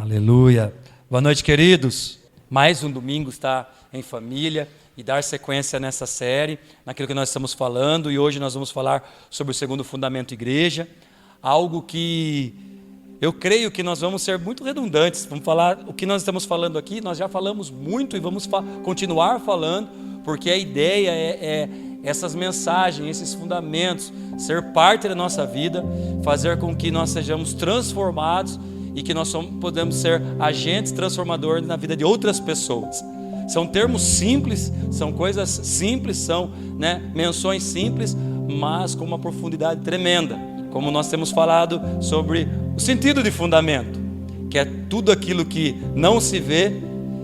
Aleluia. Boa noite, queridos. Mais um domingo está em família e dar sequência nessa série, naquilo que nós estamos falando. E hoje nós vamos falar sobre o segundo fundamento igreja. Algo que eu creio que nós vamos ser muito redundantes. Vamos falar o que nós estamos falando aqui. Nós já falamos muito e vamos continuar falando, porque a ideia é essas mensagens, esses fundamentos, ser parte da nossa vida, fazer com que nós sejamos transformados e que nós podemos ser agentes transformadores na vida de outras pessoas. São termos simples, são coisas simples, são menções simples, mas com uma profundidade tremenda. Como nós temos falado sobre o sentido de fundamento, que é tudo aquilo que não se vê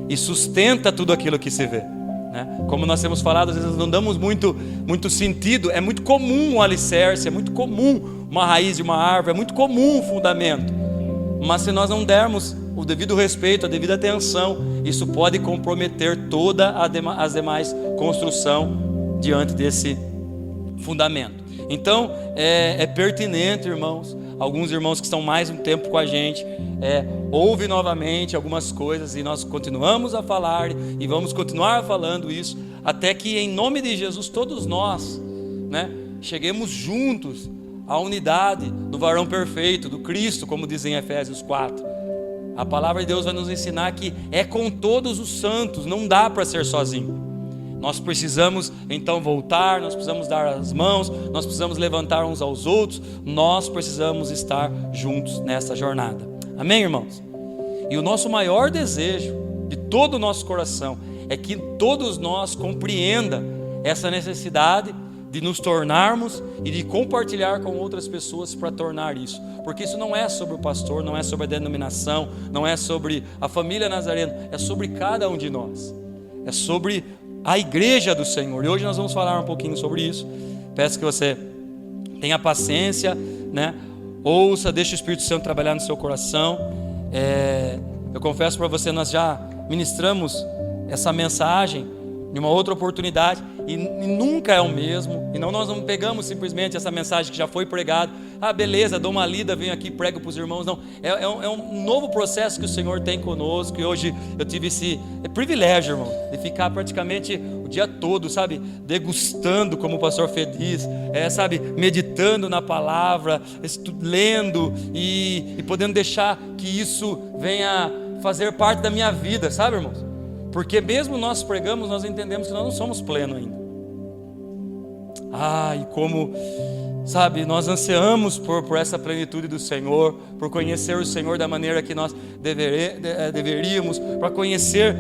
e sustenta tudo aquilo que se vê. Como nós temos falado, às vezes não damos muito sentido. É muito comum um alicerce, é muito comum uma raiz de uma árvore, é muito comum um fundamento. Mas se nós não dermos o devido respeito, a devida atenção, isso pode comprometer toda as demais construção diante desse fundamento. Então, é pertinente, irmãos, alguns irmãos que estão mais um tempo com a gente, ouve novamente algumas coisas e nós continuamos a falar e vamos continuar falando isso, até que em nome de Jesus todos nós, cheguemos juntos à unidade do varão perfeito, do Cristo, como diz em Efésios 4. A palavra de Deus vai nos ensinar que é com todos os santos, não dá para ser sozinho. Nós precisamos então voltar, nós precisamos dar as mãos, nós precisamos levantar uns aos outros, nós precisamos estar juntos nessa jornada. Amém, irmãos? E o nosso maior desejo de todo o nosso coração é que todos nós compreendam essa necessidade de nos tornarmos e de compartilhar com outras pessoas para tornar isso. Porque isso não é sobre o pastor, não é sobre a denominação, não é sobre a família nazarena, é sobre cada um de nós. É sobre a igreja do Senhor. E hoje nós vamos falar um pouquinho sobre isso. Peço que você tenha paciência, ouça, deixe o Espírito Santo trabalhar no seu coração. Eu confesso para você, nós já ministramos essa mensagem em uma outra oportunidade e nunca é o mesmo. E nós não pegamos simplesmente essa mensagem que já foi pregada, beleza, dou uma lida, venho aqui, prego para os irmãos. Não, é um novo processo que o Senhor tem conosco. E hoje eu tive esse privilégio, irmão, de ficar praticamente o dia todo, degustando, como o pastor Fê diz, meditando na palavra, lendo e podendo deixar que isso venha fazer parte da minha vida, irmãos? Porque mesmo nós pregamos, nós entendemos que nós não somos plenos ainda. E como, nós ansiamos por essa plenitude do Senhor, por conhecer o Senhor da maneira que nós deveríamos, para conhecer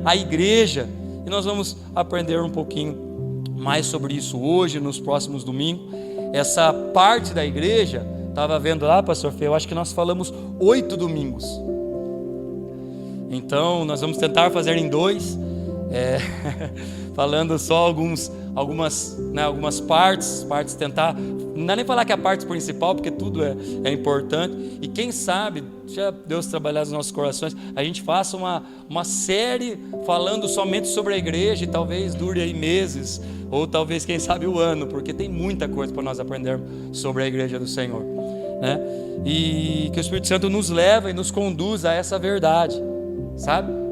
a igreja. E nós vamos aprender um pouquinho mais sobre isso hoje, nos próximos domingos. Essa parte da igreja, estava vendo lá, pastor Fê, eu acho que nós falamos 8 domingos. Então, nós vamos tentar fazer em 2, falando só algumas partes, tentar, não dá nem falar que é a parte principal, porque tudo é importante. E quem sabe, já Deus trabalhar nos nossos corações, a gente faça uma série falando somente sobre a igreja, e talvez dure aí meses, ou talvez, quem sabe, o ano, porque tem muita coisa para nós aprendermos sobre a igreja do Senhor, E que o Espírito Santo nos leve e nos conduza a essa verdade,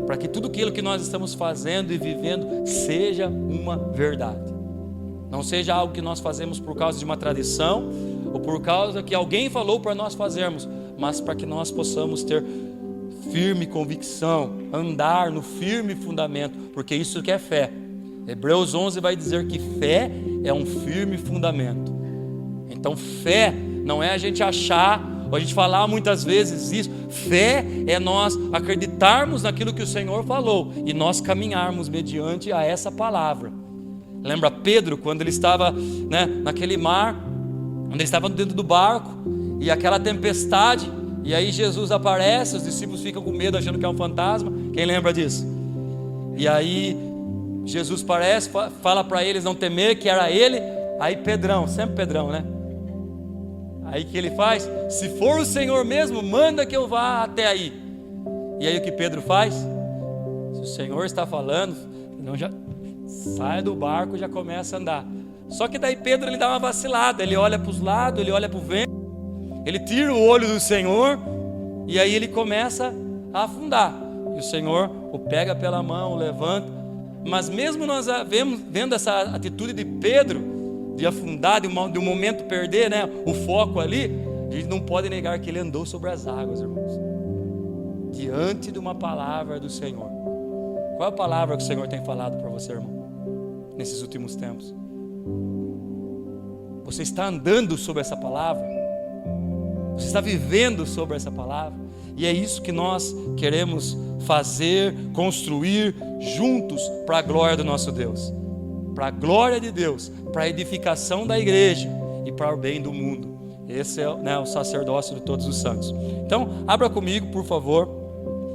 para que tudo aquilo que nós estamos fazendo e vivendo seja uma verdade. Não seja algo que nós fazemos por causa de uma tradição ou por causa que alguém falou para nós fazermos, mas para que nós possamos ter firme convicção, andar no firme fundamento, porque isso que é fé. Hebreus 11 vai dizer que fé é um firme fundamento. Então fé não é a gente achar, ou a gente falar muitas vezes isso. Fé é nós acreditarmos naquilo que o Senhor falou e nós caminharmos mediante a essa palavra. Lembra Pedro, quando ele estava naquele mar, quando ele estava dentro do barco e aquela tempestade, e aí Jesus aparece, os discípulos ficam com medo achando que é um fantasma. Quem lembra disso? E aí Jesus aparece, fala para eles não temer, que era ele. Aí Pedrão, sempre Pedrão, Aí que ele faz? Se for o Senhor mesmo, manda que eu vá até aí. E aí o que Pedro faz? Se o Senhor está falando, então já sai do barco e já começa a andar. Só que daí Pedro ele dá uma vacilada, ele olha para os lados, ele olha para o vento, ele tira o olho do Senhor e aí ele começa a afundar. E o Senhor o pega pela mão, o levanta. Mas mesmo nós vendo essa atitude de Pedro, de afundar, de um momento perder, né, o foco ali, a gente não pode negar que ele andou sobre as águas, irmãos, diante de uma palavra do Senhor. Qual é a palavra que o Senhor tem falado para você, irmão, nesses últimos tempos? Você está andando sobre essa palavra? Você está vivendo sobre essa palavra? E é isso que nós queremos fazer, construir juntos para a glória do nosso Deus, para a glória de Deus, para a edificação da igreja e para o bem do mundo. Esse é, né, o sacerdócio de todos os santos. Então, abra comigo, por favor,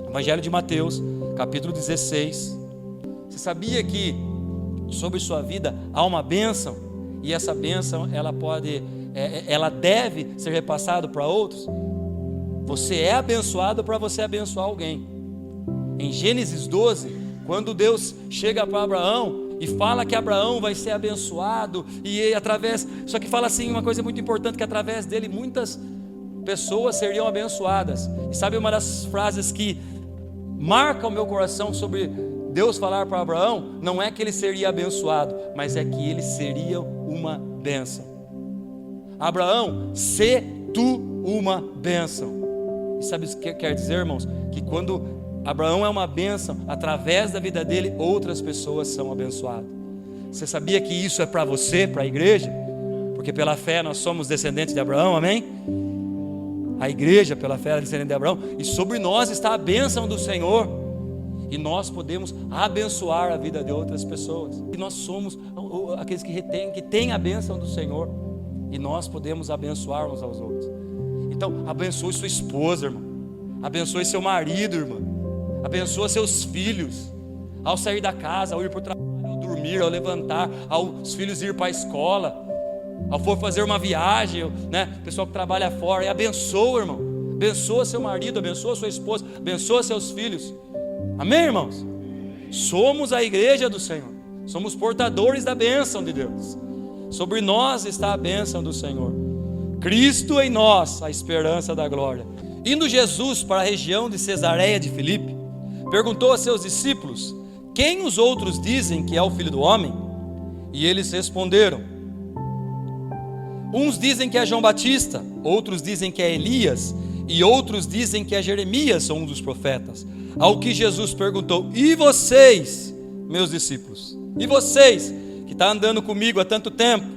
Evangelho de Mateus, capítulo 16. Você sabia que sobre sua vida há uma bênção? E essa bênção, ela deve ser repassada para outros? Você é abençoado para você abençoar alguém. Em Gênesis 12, quando Deus chega para Abraão e fala que Abraão vai ser abençoado, e através, só que fala assim uma coisa muito importante, que através dele muitas pessoas seriam abençoadas. E sabe uma das frases que marca o meu coração sobre Deus falar para Abraão? Não é que ele seria abençoado, mas é que ele seria uma bênção. Abraão, sê tu uma bênção. E sabe o que quer dizer, irmãos? Que quando Abraão é uma bênção, através da vida dele, outras pessoas são abençoadas. Você sabia que isso é para você, para a igreja? Porque pela fé nós somos descendentes de Abraão, amém? A igreja pela fé é descendente de Abraão, e sobre nós está a bênção do Senhor, e nós podemos abençoar a vida de outras pessoas. E nós somos aqueles que têm a bênção do Senhor, e nós podemos abençoar uns aos outros. Então, abençoe sua esposa, irmão. Abençoe seu marido, irmã. Abençoe seus filhos. Ao sair da casa, ao ir para o trabalho, ao dormir, ao levantar, aos filhos ir para a escola, ao for fazer uma viagem, né? Pessoal que trabalha fora, e abençoa, irmão. Abençoa seu marido, abençoa sua esposa, abençoa seus filhos. Amém, irmãos? Somos a igreja do Senhor. Somos portadores da bênção de Deus. Sobre nós está a bênção do Senhor. Cristo em nós, a esperança da glória. Indo Jesus para a região de Cesareia de Filipe, perguntou a seus discípulos: quem os outros dizem que é o Filho do Homem? E eles responderam: uns dizem que é João Batista, outros dizem que é Elias, e outros dizem que é Jeremias, ou um dos profetas. Ao que Jesus perguntou: e vocês, meus discípulos? E vocês, que estão andando comigo há tanto tempo?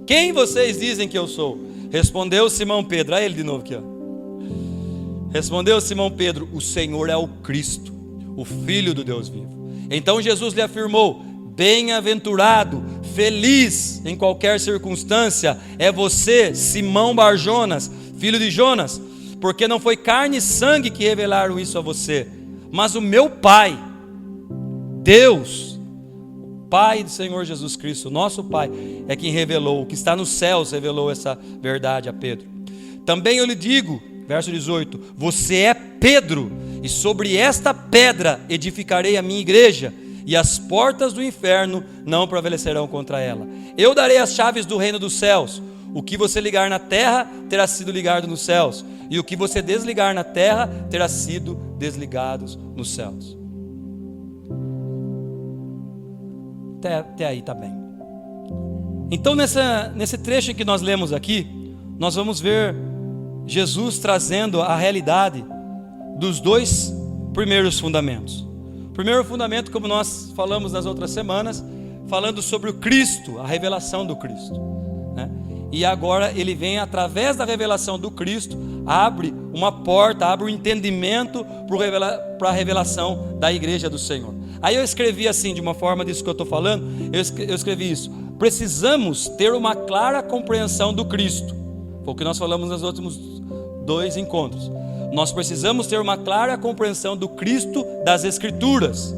Quem vocês dizem que eu sou? Respondeu Simão Pedro. Olha ele de novo aqui, ó. Respondeu Simão Pedro: o Senhor é o Cristo, o Filho do Deus vivo. Então Jesus lhe afirmou: bem-aventurado, feliz em qualquer circunstância é você, Simão Barjonas, filho de Jonas, porque não foi carne e sangue que revelaram isso a você, mas o meu Pai, Deus, Pai do Senhor Jesus Cristo, nosso Pai, é quem revelou, o que está nos céus revelou essa verdade a Pedro. Também eu lhe digo, verso 18: você é Pedro, e sobre esta pedra edificarei a minha igreja, e as portas do inferno não prevalecerão contra ela. Eu darei as chaves do reino dos céus. O que você ligar na terra terá sido ligado nos céus, e o que você desligar na terra terá sido desligado nos céus. Até aí está bem. Então nesse trecho que nós lemos aqui, nós vamos ver Jesus trazendo a realidade dos dois primeiros fundamentos. O primeiro fundamento, como nós falamos nas outras semanas, falando sobre o Cristo, a revelação do Cristo, né? E agora ele vem através da revelação do Cristo, abre uma porta, abre um entendimento para a revelação da igreja do Senhor. Aí eu escrevi assim, de uma forma disso que eu estou falando, eu escrevi isso: precisamos ter uma clara compreensão do Cristo. Foi o que nós falamos nos últimos 2 encontros. Nós precisamos ter uma clara compreensão do Cristo das Escrituras,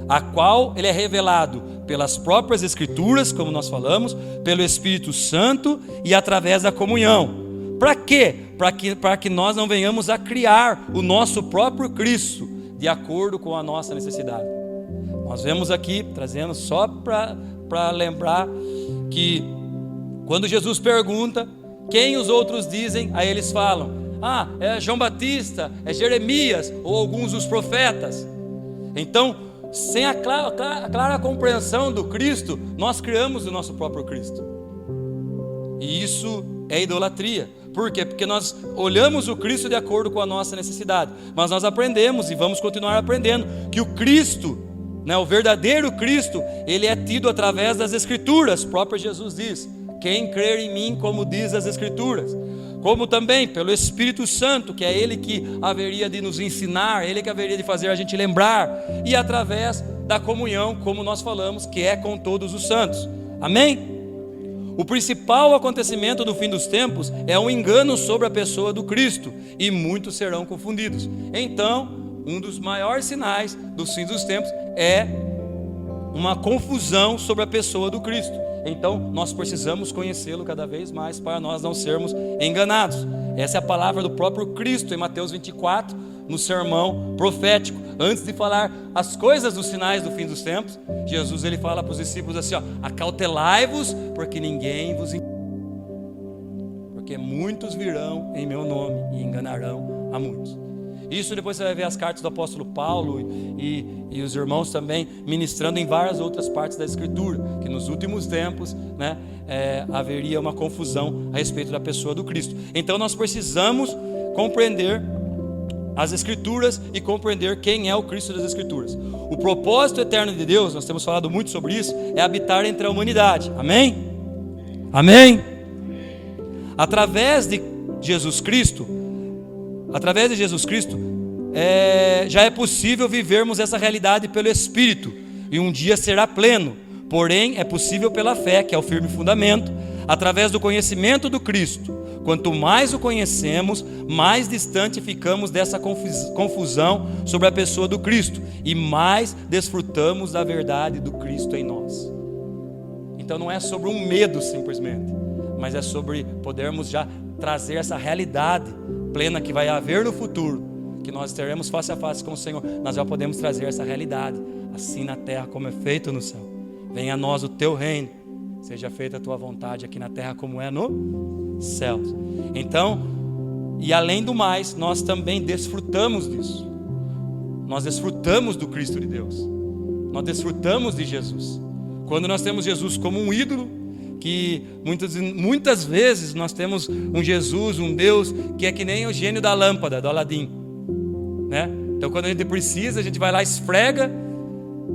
a qual ele é revelado pelas próprias Escrituras, como nós falamos, pelo Espírito Santo e através da comunhão. Para quê? Para que nós não venhamos a criar o nosso próprio Cristo de acordo com a nossa necessidade. Nós vemos aqui, trazendo só para lembrar, que quando Jesus pergunta: quem os outros dizem? Aí eles falam: é João Batista, é Jeremias ou alguns dos profetas. Então, sem a clara compreensão do Cristo, nós criamos o nosso próprio Cristo. E isso é idolatria. Por quê? Porque nós olhamos o Cristo de acordo com a nossa necessidade. Mas nós aprendemos e vamos continuar aprendendo que o Cristo, o verdadeiro Cristo, ele é tido através das Escrituras. O próprio Jesus diz: quem crer em mim, como diz as Escrituras. Como também pelo Espírito Santo, que é Ele que haveria de nos ensinar, Ele que haveria de fazer a gente lembrar, e através da comunhão, como nós falamos, que é com todos os santos. Amém? O principal acontecimento do fim dos tempos é um engano sobre a pessoa do Cristo, e muitos serão confundidos. Então, um dos maiores sinais dos fins dos tempos é uma confusão sobre a pessoa do Cristo. Então, nós precisamos conhecê-lo cada vez mais para nós não sermos enganados. Essa é a palavra do próprio Cristo em Mateus 24, no sermão profético. Antes de falar as coisas dos sinais do fim dos tempos, Jesus ele fala para os discípulos assim: acautelai-vos, porque ninguém vos engane. Porque muitos virão em meu nome e enganarão a muitos. Isso depois você vai ver as cartas do apóstolo Paulo e os irmãos também ministrando em várias outras partes da Escritura, que nos últimos tempos haveria uma confusão a respeito da pessoa do Cristo. Então nós precisamos compreender as Escrituras e compreender quem é o Cristo das Escrituras. O propósito eterno de Deus, nós temos falado muito sobre isso, é habitar entre a humanidade. Amém? Amém? Através de Jesus Cristo, já é possível vivermos essa realidade pelo Espírito, e um dia será pleno. Porém, é possível pela fé, que é o firme fundamento, através do conhecimento do Cristo. Quanto mais o conhecemos, mais distante ficamos dessa confusão sobre a pessoa do Cristo, e mais desfrutamos da verdade do Cristo em nós. Então não é sobre um medo simplesmente, mas é sobre podermos já trazer essa realidade plena que vai haver no futuro, que nós teremos face a face com o Senhor. Nós já podemos trazer essa realidade, assim na terra como é feito no céu. Venha a nós o teu reino, seja feita a tua vontade aqui na terra como é no céu. Então, e além do mais, nós também desfrutamos disso. Nós desfrutamos do Cristo de Deus. Nós desfrutamos de Jesus. Quando nós temos Jesus como um ídolo, que muitas vezes nós temos um Jesus, um Deus que é que nem o gênio da lâmpada, do Aladim, né? Então quando a gente precisa, a gente vai lá, esfrega,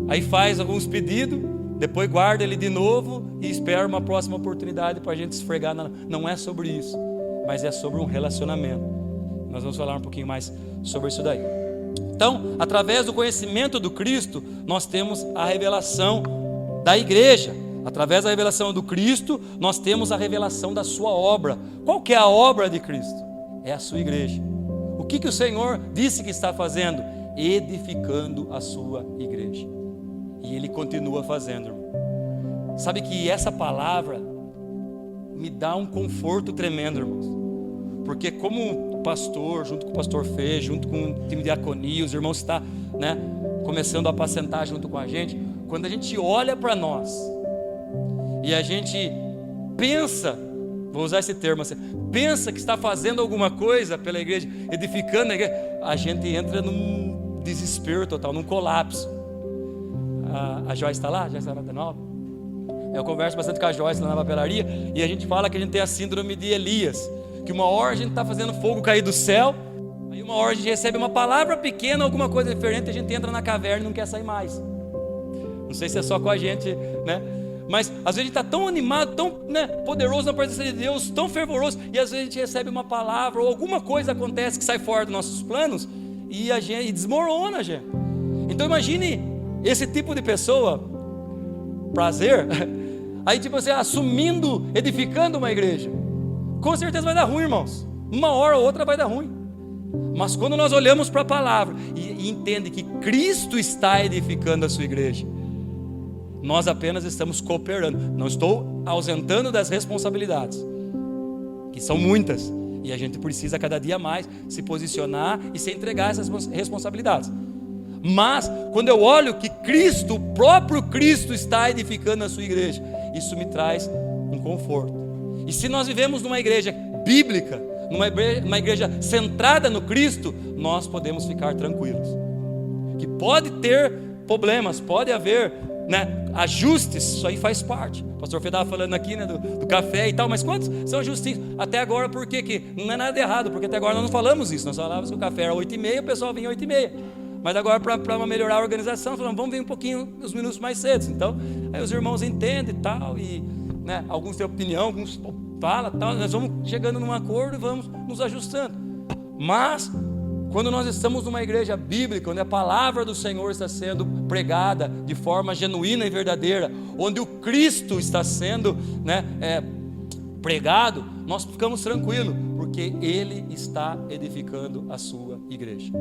aí faz alguns pedidos, depois guarda ele de novo e espera uma próxima oportunidade para a gente esfregar. Não é sobre isso, mas é sobre um relacionamento. Nós vamos falar um pouquinho mais sobre isso daí. Então, através do conhecimento do Cristo, nós temos a revelação da igreja. Através da revelação do Cristo, nós temos a revelação da sua obra. Qual que é a obra de Cristo? É a sua igreja. O que o Senhor disse que está fazendo? Edificando a sua igreja. E Ele continua fazendo, irmão. Sabe que essa palavra me dá um conforto tremendo, irmãos. Porque como pastor, junto com o pastor Fê, junto com o time de diaconia, os irmãos estão começando a apacentar junto com a gente. Quando a gente olha para nós e a gente pensa, vou usar esse termo assim, pensa que está fazendo alguma coisa pela igreja, edificando a igreja, a gente entra num desespero total, num colapso. A Joyce está lá? Já está na nova? Eu converso bastante com a Joyce lá na papelaria, e a gente fala que a gente tem a síndrome de Elias, que uma hora a gente está fazendo fogo cair do céu, aí uma hora a gente recebe uma palavra pequena, alguma coisa diferente, a gente entra na caverna e não quer sair mais. Não sei se é só com a gente, né? Mas às vezes a gente está tão animado, tão poderoso na presença de Deus, tão fervoroso, e às vezes a gente recebe uma palavra, ou alguma coisa acontece que sai fora dos nossos planos, e a gente desmorona a gente. Então imagine esse tipo de pessoa, prazer, aí tipo assim, assumindo, edificando uma igreja. Com certeza vai dar ruim, irmãos. Uma hora ou outra vai dar ruim. Mas quando nós olhamos para a palavra e entende que Cristo está edificando a sua igreja, nós apenas estamos cooperando. Não estou ausentando das responsabilidades, que são muitas, e a gente precisa cada dia mais se posicionar e se entregar a essas responsabilidades. Mas quando eu olho que Cristo, o próprio Cristo, está edificando a sua igreja, isso me traz um conforto. E se nós vivemos numa igreja bíblica, numa igreja centrada no Cristo, nós podemos ficar tranquilos. Que pode ter problemas, pode haver, ajustes, isso aí faz parte. O pastor Fê estava falando aqui, do café e tal, mas quantos são ajustes? Até agora, por quê? Que não é nada de errado, porque até agora nós não falamos isso, nós falávamos que o café era 8h30, o pessoal vinha 8h30. Mas agora, para melhorar a organização, falamos, vamos vir um pouquinho, uns minutos mais cedo. Então, aí os irmãos entendem e tal, e alguns têm opinião, alguns falam tal, nós vamos chegando num acordo e vamos nos ajustando. Mas, quando nós estamos numa igreja bíblica, onde a palavra do Senhor está sendo pregada de forma genuína e verdadeira, onde o Cristo está sendo pregado, nós ficamos tranquilos, porque Ele está edificando a sua igreja.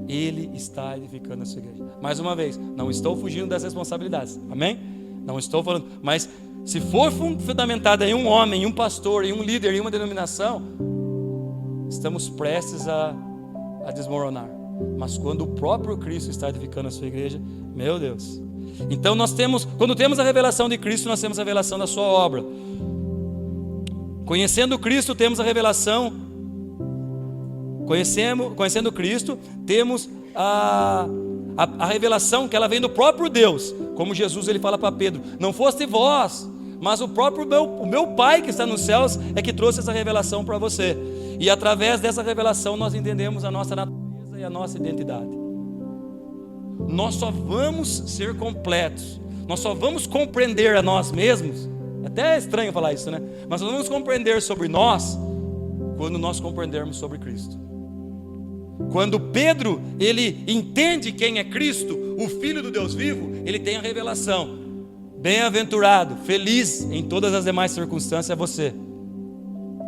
Ele está edificando a sua igreja. Mais uma vez, não estou fugindo das responsabilidades, amém? Não estou falando, mas se for fundamentada em um homem, em um pastor, em um líder, em uma denominação, estamos prestes a desmoronar. Mas quando o próprio Cristo está edificando a sua igreja, meu Deus. Então quando temos a revelação de Cristo, nós temos a revelação da sua obra. Conhecendo Cristo, temos a revelação. Conhecendo Cristo, temos a revelação que ela vem do próprio Deus. Como Jesus ele fala para Pedro: não foste vós, mas o meu Pai que está nos céus é que trouxe essa revelação para você. E através dessa revelação nós entendemos a nossa natureza e a nossa identidade. Nós só vamos ser completos, nós só vamos compreender a nós mesmos. Até é estranho falar isso, mas nós vamos compreender sobre nós quando nós compreendermos sobre Cristo. Quando Pedro ele entende quem é Cristo, o Filho do Deus vivo, ele tem a revelação: bem-aventurado, feliz em todas as demais circunstâncias é você.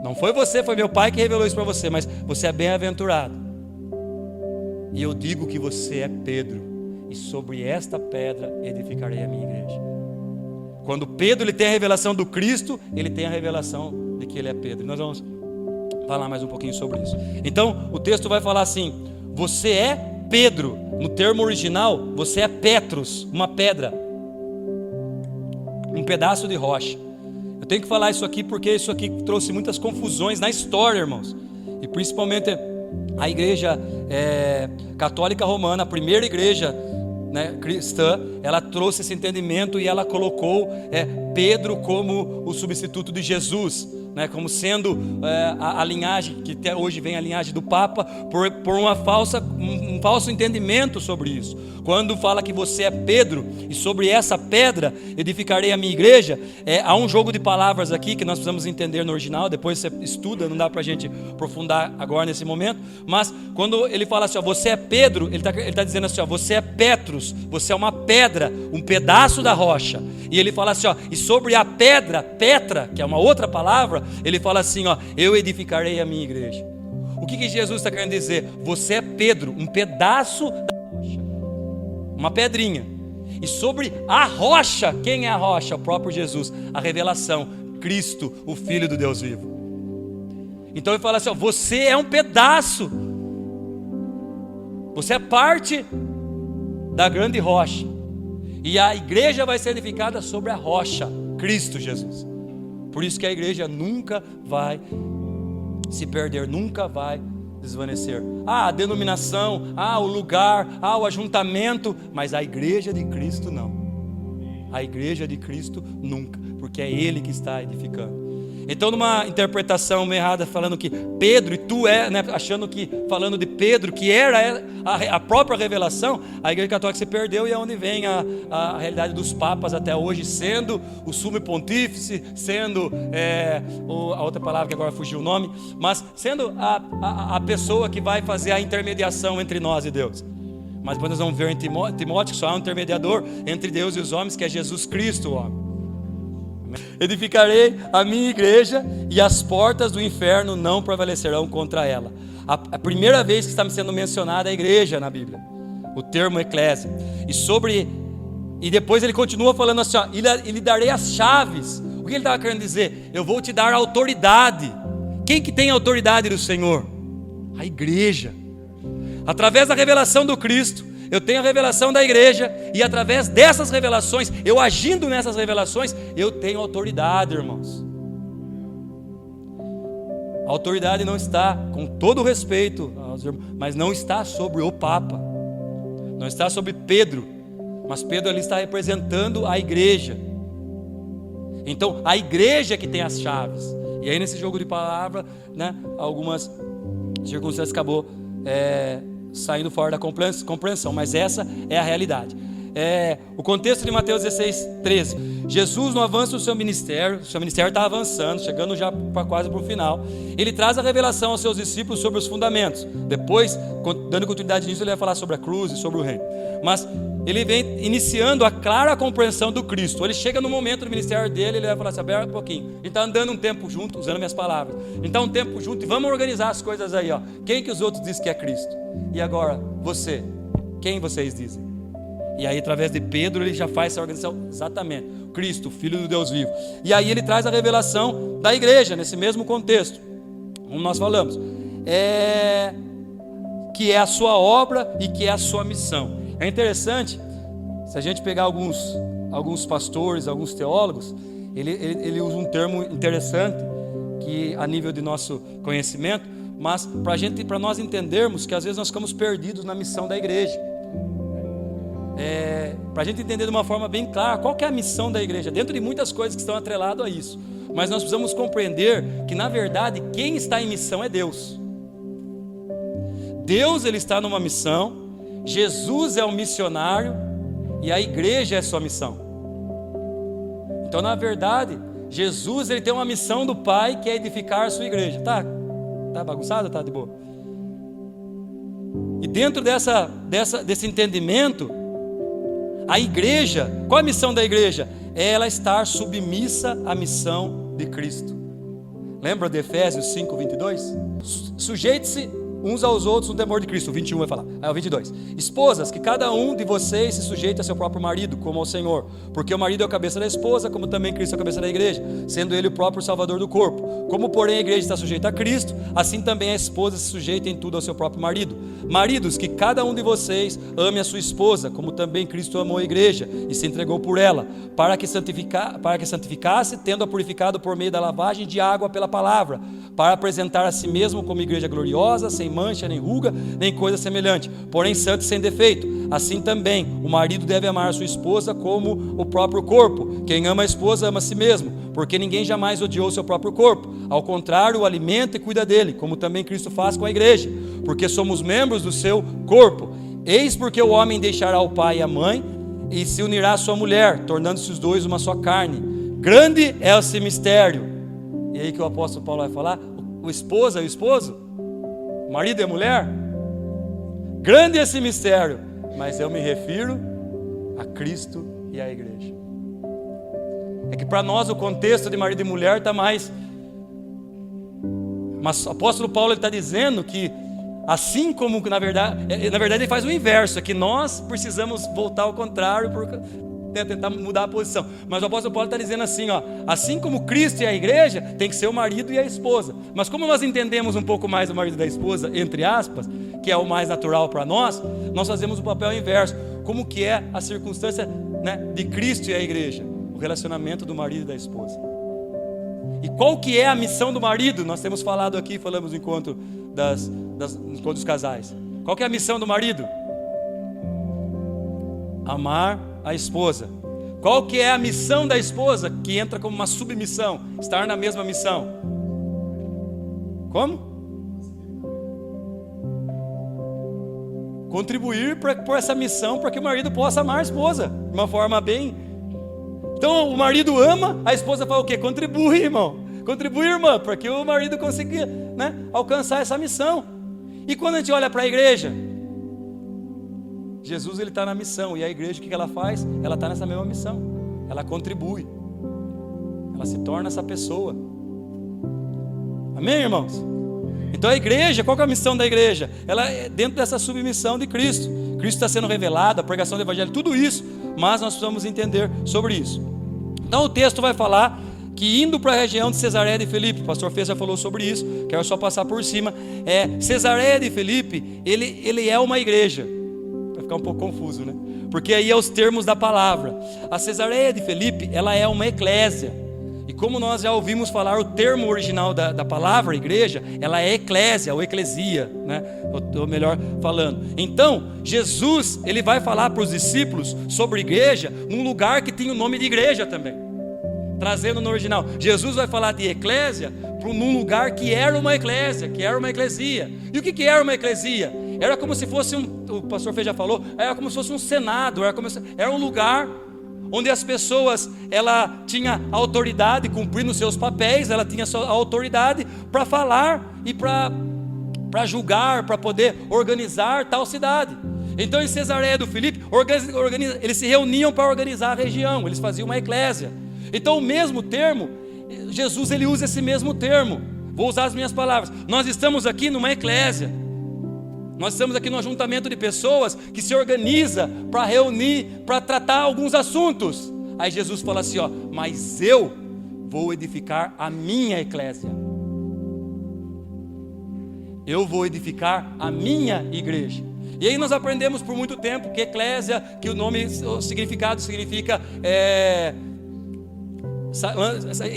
Não foi você, foi meu Pai que revelou isso para você, mas você é bem-aventurado. E eu digo que você é Pedro, e sobre esta pedra edificarei a minha igreja. Quando Pedro ele tem a revelação do Cristo, ele tem a revelação de que ele é Pedro. E nós vamos falar mais um pouquinho sobre isso. Então, o texto vai falar assim: você é Pedro. No termo original, você é Petros, uma pedra, um pedaço de rocha. Eu tenho que falar isso aqui porque isso aqui trouxe muitas confusões na história, irmãos. E principalmente a igreja católica romana, a primeira igreja cristã, ela trouxe esse entendimento e ela colocou Pedro como o substituto de Jesus, como sendo a linhagem, que até hoje vem a linhagem do Papa, por um falso entendimento sobre isso. Quando fala que você é Pedro, e sobre essa pedra edificarei a minha igreja, há um jogo de palavras aqui que nós precisamos entender no original, depois você estuda, não dá para a gente aprofundar agora nesse momento, mas quando ele fala assim, você é Pedro, ele está dizendo assim, você é Petros, você é uma pedra, um pedaço da rocha. E ele fala assim, e sobre a pedra, Petra, que é uma outra palavra, ele fala assim, eu edificarei a minha igreja. O que Jesus está querendo dizer? Você é Pedro, um pedaço da rocha, uma pedrinha. E sobre a rocha, quem é a rocha? O próprio Jesus, a revelação, Cristo, o Filho do Deus vivo. Então ele fala assim, você é um pedaço, você é parte da grande rocha. E a igreja vai ser edificada sobre a rocha, Cristo Jesus. Por isso que a igreja nunca vai se perder, nunca vai desvanecer. A denominação, o lugar, o ajuntamento, mas a igreja de Cristo não. A igreja de Cristo nunca, porque é Ele que está edificando. Então, numa interpretação errada, falando que Pedro, e tu achando que, falando de Pedro, que era a própria revelação, a igreja católica se perdeu, e é onde vem a realidade dos papas até hoje, sendo o sumo pontífice, sendo, a outra palavra que agora fugiu o nome, mas sendo a pessoa que vai fazer a intermediação entre nós e Deus. Mas depois nós vamos ver em Timóteo que só há um intermediador entre Deus e os homens, que é Jesus Cristo, o homem. Edificarei a minha igreja e as portas do inferno não prevalecerão contra ela. A primeira vez que está sendo mencionada a igreja na Bíblia, o termo eclésia. E depois ele continua falando assim, e lhe darei as chaves. O que ele estava querendo dizer? Eu vou te dar autoridade. Quem que tem a autoridade do Senhor? A igreja. Através da revelação do Cristo, eu tenho a revelação da igreja, e através dessas revelações, eu agindo nessas revelações, eu tenho autoridade, irmãos. A autoridade não está, com todo o respeito aos irmãos, mas não está sobre o Papa, não está sobre Pedro, mas Pedro ali está representando a igreja. Então a igreja que tem as chaves. E aí nesse jogo de palavra, né, algumas circunstâncias acabou saindo fora da compreensão, mas essa é a realidade. O contexto de Mateus 16:13. Jesus, no avanço do seu ministério está avançando, chegando já quase para o final. Ele traz a revelação aos seus discípulos sobre os fundamentos. Depois, dando continuidade nisso, ele vai falar sobre a cruz e sobre o reino. Mas ele vem iniciando a clara compreensão do Cristo. Ele chega no momento do ministério dele, ele vai falar assim: aberta um pouquinho. A gente está andando um tempo junto, usando minhas palavras. A gente está um tempo junto e vamos organizar as coisas aí. Ó. Quem que os outros dizem que é Cristo? E agora, você? Quem vocês dizem? E aí, através de Pedro, ele já faz essa organização. Exatamente. Cristo, Filho do Deus vivo. E aí ele traz a revelação da igreja, nesse mesmo contexto, como nós falamos. Que é a sua obra e que é a sua missão. É interessante, se a gente pegar alguns pastores, alguns teólogos, ele usa um termo interessante, que a nível de nosso conhecimento, mas para nós entendermos que às vezes nós ficamos perdidos na missão da igreja. Para a gente entender de uma forma bem clara qual que é a missão da igreja, dentro de muitas coisas que estão atreladas a isso, mas nós precisamos compreender que na verdade quem está em missão é Deus. Deus, ele está numa missão, Jesus é o missionário e a igreja é a sua missão. Então na verdade Jesus, ele tem uma missão do Pai, que é edificar a sua igreja. Tá bagunçado? Tá de boa? E dentro desse entendimento, a igreja, qual é a missão da igreja? É ela estar submissa à missão de Cristo. Lembra de Efésios 5:22? Sujeite-se uns aos outros no temor de Cristo. O 21 vai falar. Aí o 22. Esposas, que cada um de vocês se sujeite a seu próprio marido, como ao Senhor. Porque o marido é a cabeça da esposa, como também Cristo é a cabeça da igreja, sendo ele o próprio salvador do corpo. Como porém a igreja está sujeita a Cristo, assim também a esposa se sujeita em tudo ao seu próprio marido. Maridos, que cada um de vocês ame a sua esposa, como também Cristo amou a igreja e se entregou por ela, para que santificasse, tendo-a purificado por meio da lavagem de água pela palavra, para apresentar a si mesmo como igreja gloriosa, sem mancha, nem ruga, nem coisa semelhante, porém santo e sem defeito. Assim também o marido deve amar a sua esposa como o próprio corpo. Quem ama a esposa ama a si mesmo, porque ninguém jamais odiou o seu próprio corpo. Ao contrário, o alimenta e cuida dele, como também Cristo faz com a igreja, porque somos membros do seu corpo. Eis porque o homem deixará o pai e a mãe e se unirá à sua mulher, tornando-se os dois uma só carne. Grande é esse mistério. E aí que o apóstolo Paulo vai falar: o esposo é o esposo, o marido é a mulher. Grande é esse mistério, mas eu me refiro a Cristo e à igreja. É que para nós o contexto de marido e mulher está mais... Mas o apóstolo Paulo está dizendo que assim como na verdade ele faz o inverso, é que nós precisamos voltar ao contrário por tentar mudar a posição. Mas o apóstolo Paulo está dizendo assim, ó, assim como Cristo e a igreja tem que ser o marido e a esposa. Mas como nós entendemos um pouco mais o marido e da esposa, entre aspas, que é o mais natural para nós fazemos o papel inverso. Como que é a circunstância, né, de Cristo e a igreja? O relacionamento do marido e da esposa. E qual que é a missão do marido? Nós temos falado aqui, falamos no encontro dos casais. Qual que é a missão do marido? Amar a esposa. Qual que é a missão da esposa? Que entra como uma submissão, estar na mesma missão. Como? Contribuir por essa missão, para que o marido possa amar a esposa de uma forma bem... Então o marido ama, a esposa fala o quê? Contribui, irmão. Contribui, irmã, para que o marido consiga, né, alcançar essa missão. E quando a gente olha para a igreja, Jesus, ele está na missão, e a igreja, o que ela faz? Ela está nessa mesma missão, ela contribui, ela se torna essa pessoa. Amém, irmãos? Então a igreja, qual que é a missão da igreja? Ela é dentro dessa submissão de Cristo. Cristo está sendo revelado, a pregação do evangelho, tudo isso, mas nós precisamos entender sobre isso. Então o texto vai falar que indo para a região de Cesareia de Filipe, o pastor Fez já falou sobre isso, quero só passar por cima. Cesareia de Filipe, ele é uma igreja. Vai ficar um pouco confuso, né? Porque aí é os termos da palavra. A Cesareia de Filipe, ela é uma eclésia. E como nós já ouvimos falar, o termo original da palavra igreja, ela é eclésia ou eclesia, né? Ou melhor falando. Então, Jesus, ele vai falar para os discípulos sobre igreja num lugar que tem o nome de igreja também. Trazendo no original, Jesus vai falar de eclésia num lugar que era uma eclésia, que era uma eclesia. E o que era uma eclesia? Era como se fosse o pastor Fê já falou, era como se fosse um senado, era um lugar onde as pessoas, ela tinha autoridade, cumprindo seus papéis, ela tinha sua autoridade para falar e para julgar, para poder organizar tal cidade. Então em Cesareia do Filipe, eles se reuniam para organizar a região, eles faziam uma eclésia. Então o mesmo termo, Jesus ele usa esse mesmo termo. Vou usar as minhas palavras. Nós estamos aqui numa eclésia. Nós estamos aqui num ajuntamento de pessoas que se organiza para reunir, para tratar alguns assuntos. Aí Jesus fala assim, ó, mas eu vou edificar a minha eclésia. Eu vou edificar a minha igreja. E aí nós aprendemos por muito tempo que eclésia, que o significado significa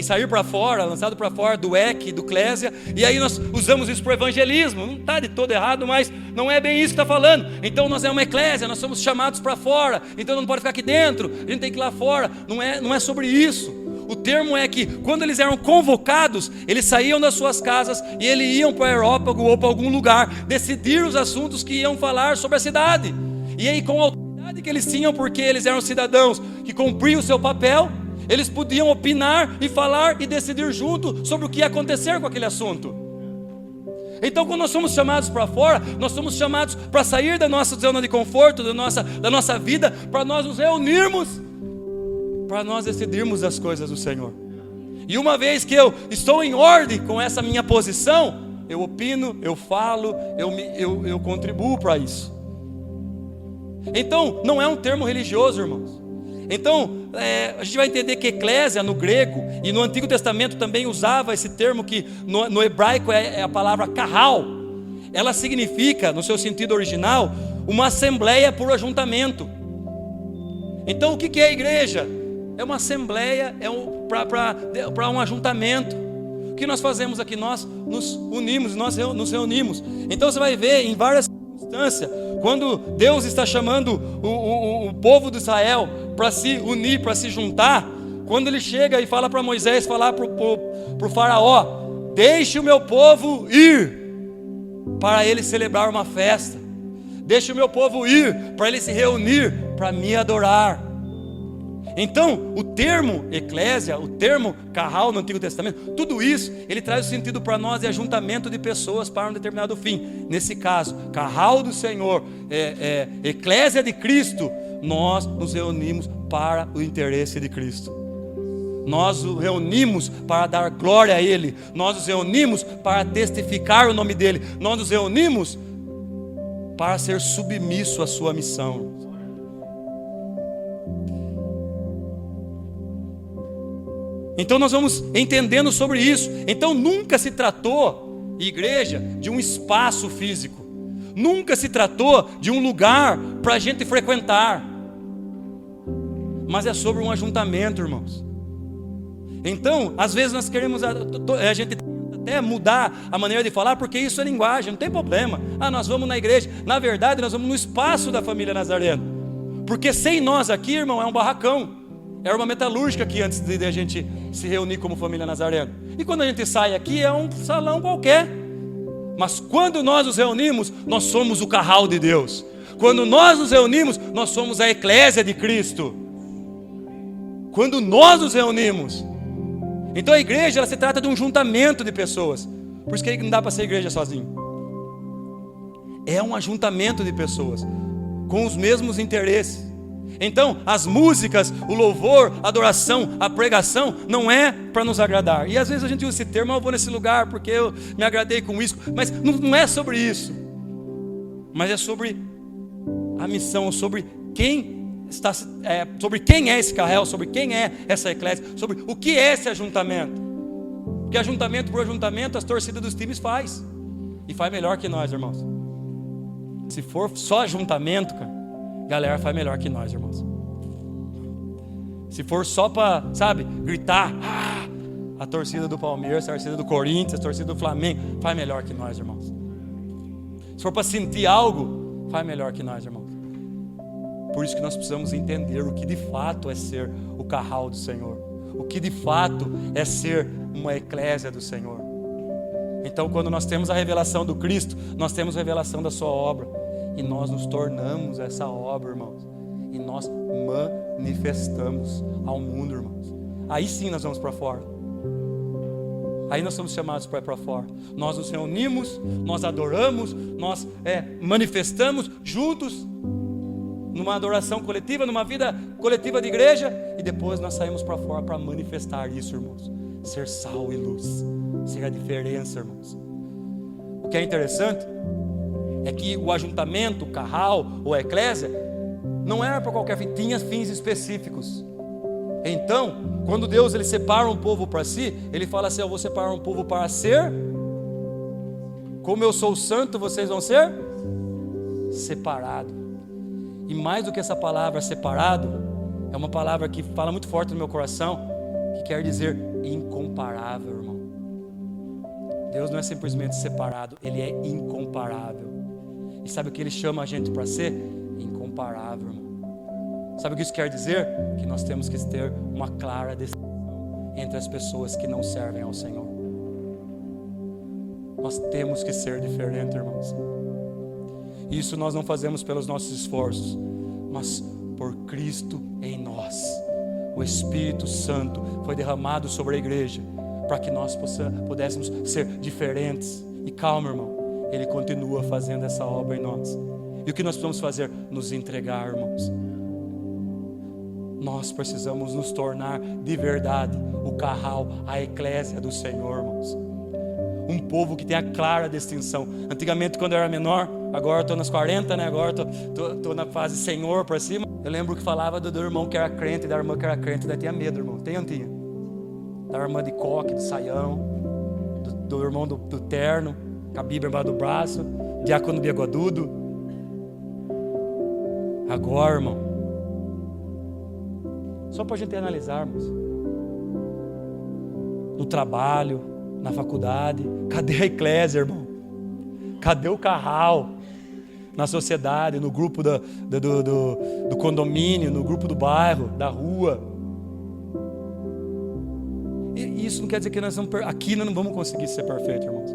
sair para fora, lançado para fora do EC, do Eclésia. E aí nós usamos isso para o evangelismo. Não está de todo errado, mas não é bem isso que está falando. Então nós é uma eclésia, nós somos chamados para fora. Então não pode ficar aqui dentro, a gente tem que ir lá fora. Não é sobre isso. O termo é que quando eles eram convocados, eles saíam das suas casas e eles iam para o aerópago ou para algum lugar decidir os assuntos que iam falar sobre a cidade. E aí com a autoridade que eles tinham, porque eles eram cidadãos que cumpriam o seu papel, eles podiam opinar e falar e decidir junto sobre o que ia acontecer com aquele assunto. Então quando nós somos chamados para fora, nós somos chamados para sair da nossa zona de conforto, da nossa vida, para nós nos reunirmos, para nós decidirmos as coisas do Senhor. E uma vez que eu estou em ordem com essa minha posição, eu opino, eu falo, eu contribuo para isso. Então não é um termo religioso, irmãos. Então, a gente vai entender que eclésia no grego e no Antigo Testamento também usava esse termo que no hebraico é a palavra kahal. Ela significa, no seu sentido original, uma assembleia por ajuntamento. Então, o que é a igreja? É uma assembleia, para um ajuntamento. O que nós fazemos aqui? Nós nos unimos, nós nos reunimos. Então, você vai ver em várias circunstâncias, quando Deus está chamando o povo de Israel para se unir, para se juntar, quando ele chega e fala para Moisés, falar para o faraó, deixe o meu povo ir, para ele celebrar uma festa, deixe o meu povo ir, para ele se reunir, para me adorar. Então, o termo eclésia, o termo carral no Antigo Testamento, tudo isso, ele traz o sentido para nós de ajuntamento de pessoas para um determinado fim. Nesse caso, carral do Senhor, eclésia de Cristo, nós nos reunimos para o interesse de Cristo. Nós nos reunimos para dar glória a Ele. Nós nos reunimos para testificar o nome dEle. Nós nos reunimos para ser submisso à sua missão. Então nós vamos entendendo sobre isso. Então nunca se tratou, igreja, de um espaço físico. Nunca se tratou de um lugar para a gente frequentar. Mas é sobre um ajuntamento, irmãos. Então, às vezes nós queremos, a gente até mudar a maneira de falar, porque isso é linguagem, não tem problema. Nós vamos na igreja. Na verdade, nós vamos no espaço da família Nazareno. Porque sem nós aqui, irmão, é um barracão. Era uma metalúrgica aqui antes de a gente se reunir como família Nazareno. E quando a gente sai aqui é um salão qualquer. Mas quando nós nos reunimos, nós somos o carral de Deus. Quando nós nos reunimos, nós somos a eclésia de Cristo. Quando nós nos reunimos. Então a igreja, ela se trata de um juntamento de pessoas. Por isso que não dá para ser igreja sozinho. É um ajuntamento de pessoas com os mesmos interesses. Então, as músicas, o louvor, a adoração, a pregação, não é para nos agradar. E às vezes a gente usa esse termo, eu vou nesse lugar porque eu me agradei com isso. Mas não é sobre isso. Mas é sobre a missão, sobre quem está, sobre quem é esse carrel, sobre quem é essa eclésia, sobre o que é esse ajuntamento. Porque ajuntamento por ajuntamento, as torcidas dos times faz. E faz melhor que nós, irmãos. Se for só ajuntamento, cara, galera faz melhor que nós, irmãos. Se for só para, sabe, gritar, A torcida do Palmeiras, a torcida do Corinthians, a torcida do Flamengo, faz melhor que nós, irmãos. Se for para sentir algo, faz melhor que nós, irmãos. Por isso que nós precisamos entender o que de fato é ser o carral do Senhor. O que de fato é ser uma eclésia do Senhor. Então, quando nós temos a revelação do Cristo, nós temos a revelação da sua obra. E nós nos tornamos essa obra, irmãos. E nós manifestamos ao mundo, irmãos. Aí sim nós vamos para fora. Aí nós somos chamados para ir para fora. Nós nos reunimos, nós adoramos, nós manifestamos juntos, numa adoração coletiva, numa vida coletiva de igreja, e depois nós saímos para fora para manifestar isso, irmãos. Ser sal e luz, ser a diferença, irmãos. O que é interessante é que o ajuntamento, o carral ou a eclésia não era para qualquer fim, tinha fins específicos. Então, quando Deus ele separa um povo para si, ele fala assim: eu vou separar um povo para ser como eu sou santo, vocês vão ser separados. E mais do que essa palavra separado, é uma palavra que fala muito forte no meu coração, que quer dizer incomparável, irmão. Deus não é simplesmente separado, Ele é incomparável. E sabe o que Ele chama a gente para ser? Incomparável, irmão. Sabe o que isso quer dizer? Que nós temos que ter uma clara distinção entre as pessoas que não servem ao Senhor. Nós temos que ser diferentes, irmãos. Isso nós não fazemos pelos nossos esforços, mas por Cristo em nós. O Espírito Santo foi derramado sobre a igreja para que nós pudéssemos ser diferentes. E calma, irmão, Ele continua fazendo essa obra em nós. E o que nós precisamos fazer? Nos entregar, irmãos. Nós precisamos nos tornar de verdade o carral, a eclésia do Senhor, irmãos. Um povo que tem a clara distinção. Antigamente, quando eu era menor, agora eu estou nas 40, né? Agora estou na fase Senhor para cima. Eu lembro que falava do irmão que era crente, da irmã que era crente, daí tinha medo, irmão. Tem ou não tinha? Da irmã de coque, de saião, do irmão do terno, com a Bíblia embaixo do braço, diácono bigodudo. Agora, irmão, só para a gente analisarmos, no trabalho, na faculdade, cadê a eclésia, irmão? Cadê o carral? Na sociedade, no grupo do condomínio, no grupo do bairro, da rua. E isso não quer dizer que nós vamos, aqui nós não vamos conseguir ser perfeitos, irmãos.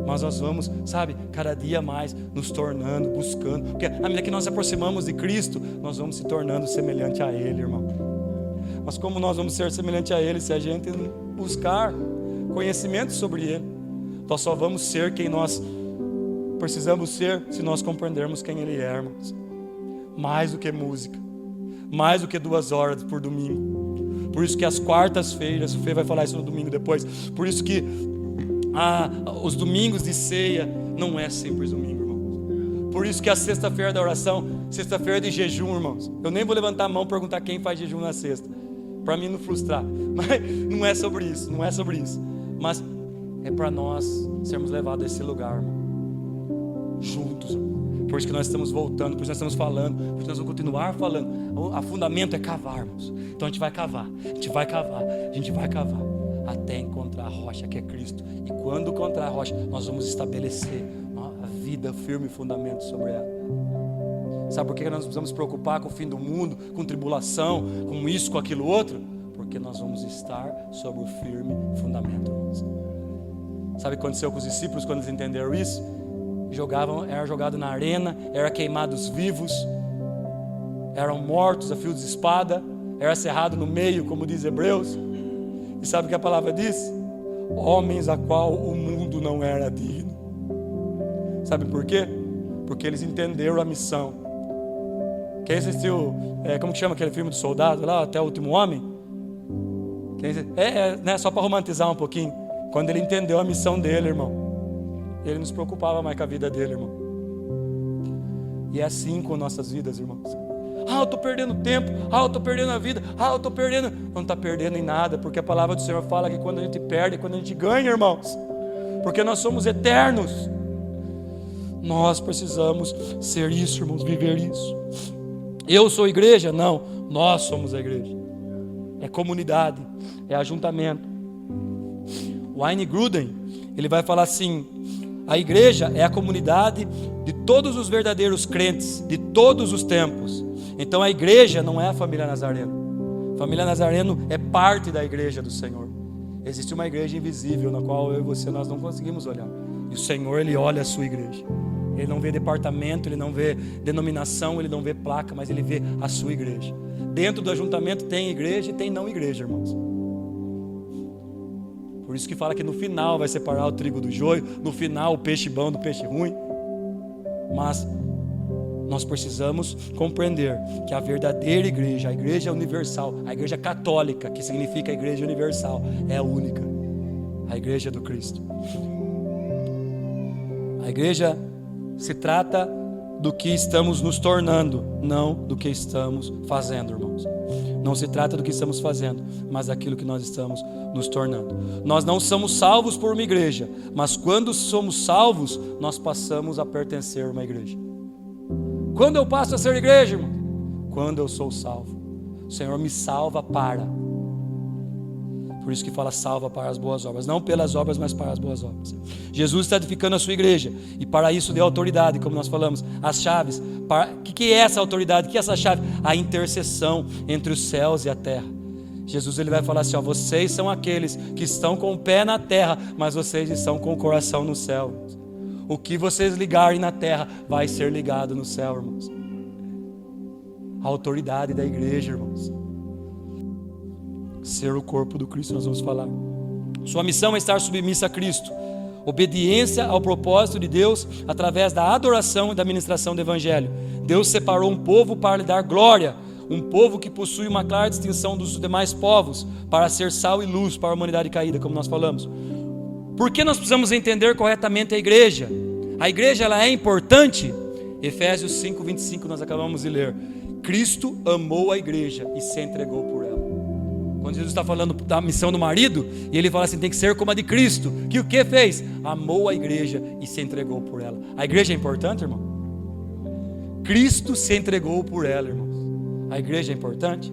Mas nós vamos, sabe, cada dia mais nos tornando, buscando. Porque à medida que nós nos aproximamos de Cristo, nós vamos se tornando semelhante a Ele, irmão. Mas como nós vamos ser semelhante a Ele se a gente buscar conhecimento sobre Ele? Nós só vamos ser quem nós precisamos ser se nós compreendermos quem Ele é, irmãos. Mais do que música, mais do que 2 horas por domingo. Por isso que as quartas-feiras, o Fê vai falar isso no domingo depois, por isso que os domingos de ceia não é simples domingo, irmãos. Por isso que a sexta-feira da oração, sexta-feira de jejum, irmãos. Eu nem vou levantar a mão e perguntar quem faz jejum na sexta, para mim não frustrar. Mas não é sobre isso, não é sobre isso. Mas é para nós sermos levados a esse lugar, irmão. Juntos. Por isso que nós estamos voltando, por isso nós estamos falando, por isso nós vamos continuar falando. A fundamento é cavarmos. Então a gente vai cavar, a gente vai cavar, a gente vai cavar, até encontrar a rocha que é Cristo. E quando encontrar a rocha, nós vamos estabelecer a vida firme e fundamento sobre ela. Sabe por que nós precisamos nos preocupar com o fim do mundo, com tribulação, com isso, com aquilo outro? Porque nós vamos estar sobre o firme fundamento, irmãos. Sabe o que aconteceu com os discípulos quando eles entenderam isso? Era jogado na arena, era queimados vivos, eram mortos a fio de espada, era cerrado no meio, como diz Hebreus. E sabe o que a palavra diz? Homens a qual o mundo não era digno. Sabe por quê? Porque eles entenderam a missão. Quem assistiu, como que chama aquele filme do soldado lá, Até o Último Homem? Né, só para romantizar um pouquinho. Quando ele entendeu a missão dele, irmão, ele não se preocupava mais com a vida dele, irmão. E é assim com nossas vidas, irmãos. Eu estou perdendo tempo, eu estou perdendo a vida, eu estou perdendo. Não está perdendo em nada, porque a palavra do Senhor fala que quando a gente perde, é quando a gente ganha, irmãos. Porque nós somos eternos. Nós precisamos ser isso, irmãos, viver isso. Eu sou igreja? Não, nós somos a igreja. É comunidade, é ajuntamento. Wayne Grudem, ele vai falar assim: a igreja é a comunidade de todos os verdadeiros crentes, de todos os tempos. Então a igreja não é a família Nazareno. A família Nazareno é parte da igreja do Senhor. Existe uma igreja invisível na qual eu e você nós não conseguimos olhar. E o Senhor, Ele olha a sua igreja. Ele não vê departamento, Ele não vê denominação, Ele não vê placa, mas Ele vê a sua igreja. Dentro do ajuntamento tem igreja e tem não igreja, irmãos. Por isso que fala que no final vai separar o trigo do joio, no final o peixe bom do peixe ruim. Mas nós precisamos compreender que a verdadeira igreja, a igreja universal, a igreja católica, que significa a igreja universal, é a única, a igreja do Cristo. A igreja se trata do que estamos nos tornando, não do que estamos fazendo, irmãos. Não se trata do que estamos fazendo, mas daquilo que nós estamos nos tornando. Nós não somos salvos por uma igreja, mas quando somos salvos, nós passamos a pertencer a uma igreja. Quando eu passo a ser igreja, irmão? Quando eu sou salvo. O Senhor me salva para. Por isso que fala salva para as boas obras. Não pelas obras, mas para as boas obras. Jesus está edificando a sua igreja. E para isso deu autoridade, como nós falamos. As chaves. O que é essa autoridade? O que é essa chave? A intercessão entre os céus e a terra. Jesus ele vai falar assim, ó, vocês são aqueles que estão com o pé na terra, mas vocês estão com o coração no céu. O que vocês ligarem na terra vai ser ligado no céu, irmãos. A autoridade da igreja, irmãos. Ser o corpo do Cristo, nós vamos falar. Sua missão é estar submissa a Cristo. Obediência ao propósito de Deus através da adoração e da ministração do Evangelho. Deus separou um povo para lhe dar glória. Um povo que possui uma clara distinção dos demais povos para ser sal e luz para a humanidade caída, como nós falamos. Por que nós precisamos entender corretamente a igreja? A igreja ela é importante. Efésios 5:25 nós acabamos de ler. Cristo amou a igreja e se entregou por ela. Quando Jesus está falando da missão do marido, e ele fala assim, tem que ser como a de Cristo, que o que fez? Amou a igreja e se entregou por ela. A igreja é importante, irmão? Cristo se entregou por ela, irmãos. A igreja é importante?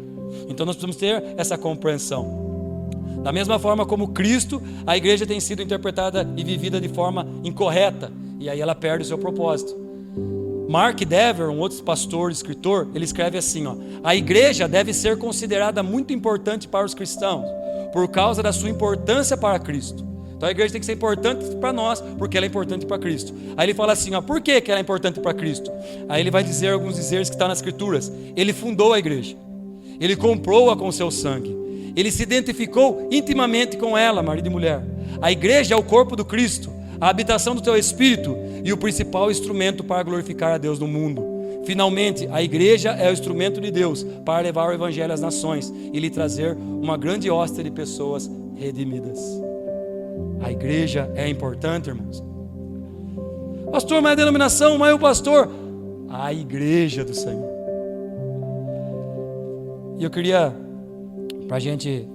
Então nós precisamos ter essa compreensão. Da mesma forma como Cristo, a igreja tem sido interpretada e vivida de forma incorreta, e aí ela perde o seu propósito. Mark Dever, um outro pastor, escritor, ele escreve assim, ó, a igreja deve ser considerada muito importante para os cristãos, por causa da sua importância para Cristo. Então a igreja tem que ser importante para nós, porque ela é importante para Cristo. Aí ele fala assim, ó, por que ela é importante para Cristo? Aí ele vai dizer alguns dizeres que estão nas escrituras. Ele fundou a igreja, ele comprou-a com o seu sangue, ele se identificou intimamente com ela, marido e mulher. A igreja é o corpo do Cristo, a habitação do teu espírito e o principal instrumento para glorificar a Deus no mundo. Finalmente, a igreja é o instrumento de Deus para levar o evangelho às nações e lhe trazer uma grande hóstia de pessoas redimidas. A igreja é importante, irmãos. Pastor, mas a denominação, mas o pastor? A igreja do Senhor. E eu queria, para a gente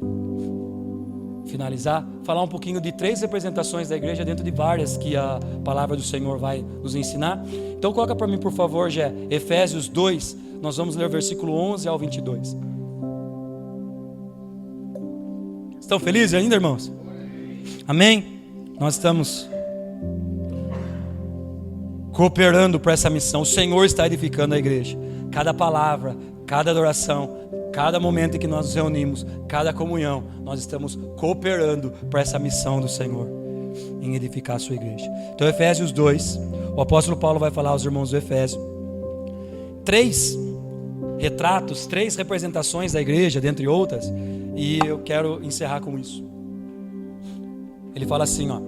finalizar, falar um pouquinho de 3 representações da igreja dentro de várias que a palavra do Senhor vai nos ensinar. Então coloca para mim, por favor, Gé, Efésios 2, nós vamos ler o versículo 11 ao 22. Estão felizes ainda, irmãos? Amém? Nós estamos cooperando para essa missão. O Senhor está edificando a igreja. Cada palavra, cada adoração, cada momento em que nós nos reunimos, cada comunhão, nós estamos cooperando para essa missão do Senhor, em edificar a sua igreja. Então Efésios 2, o apóstolo Paulo vai falar aos irmãos do Efésio 3 retratos, 3 representações da igreja, dentre outras, e eu quero encerrar com isso. Ele fala assim, ó,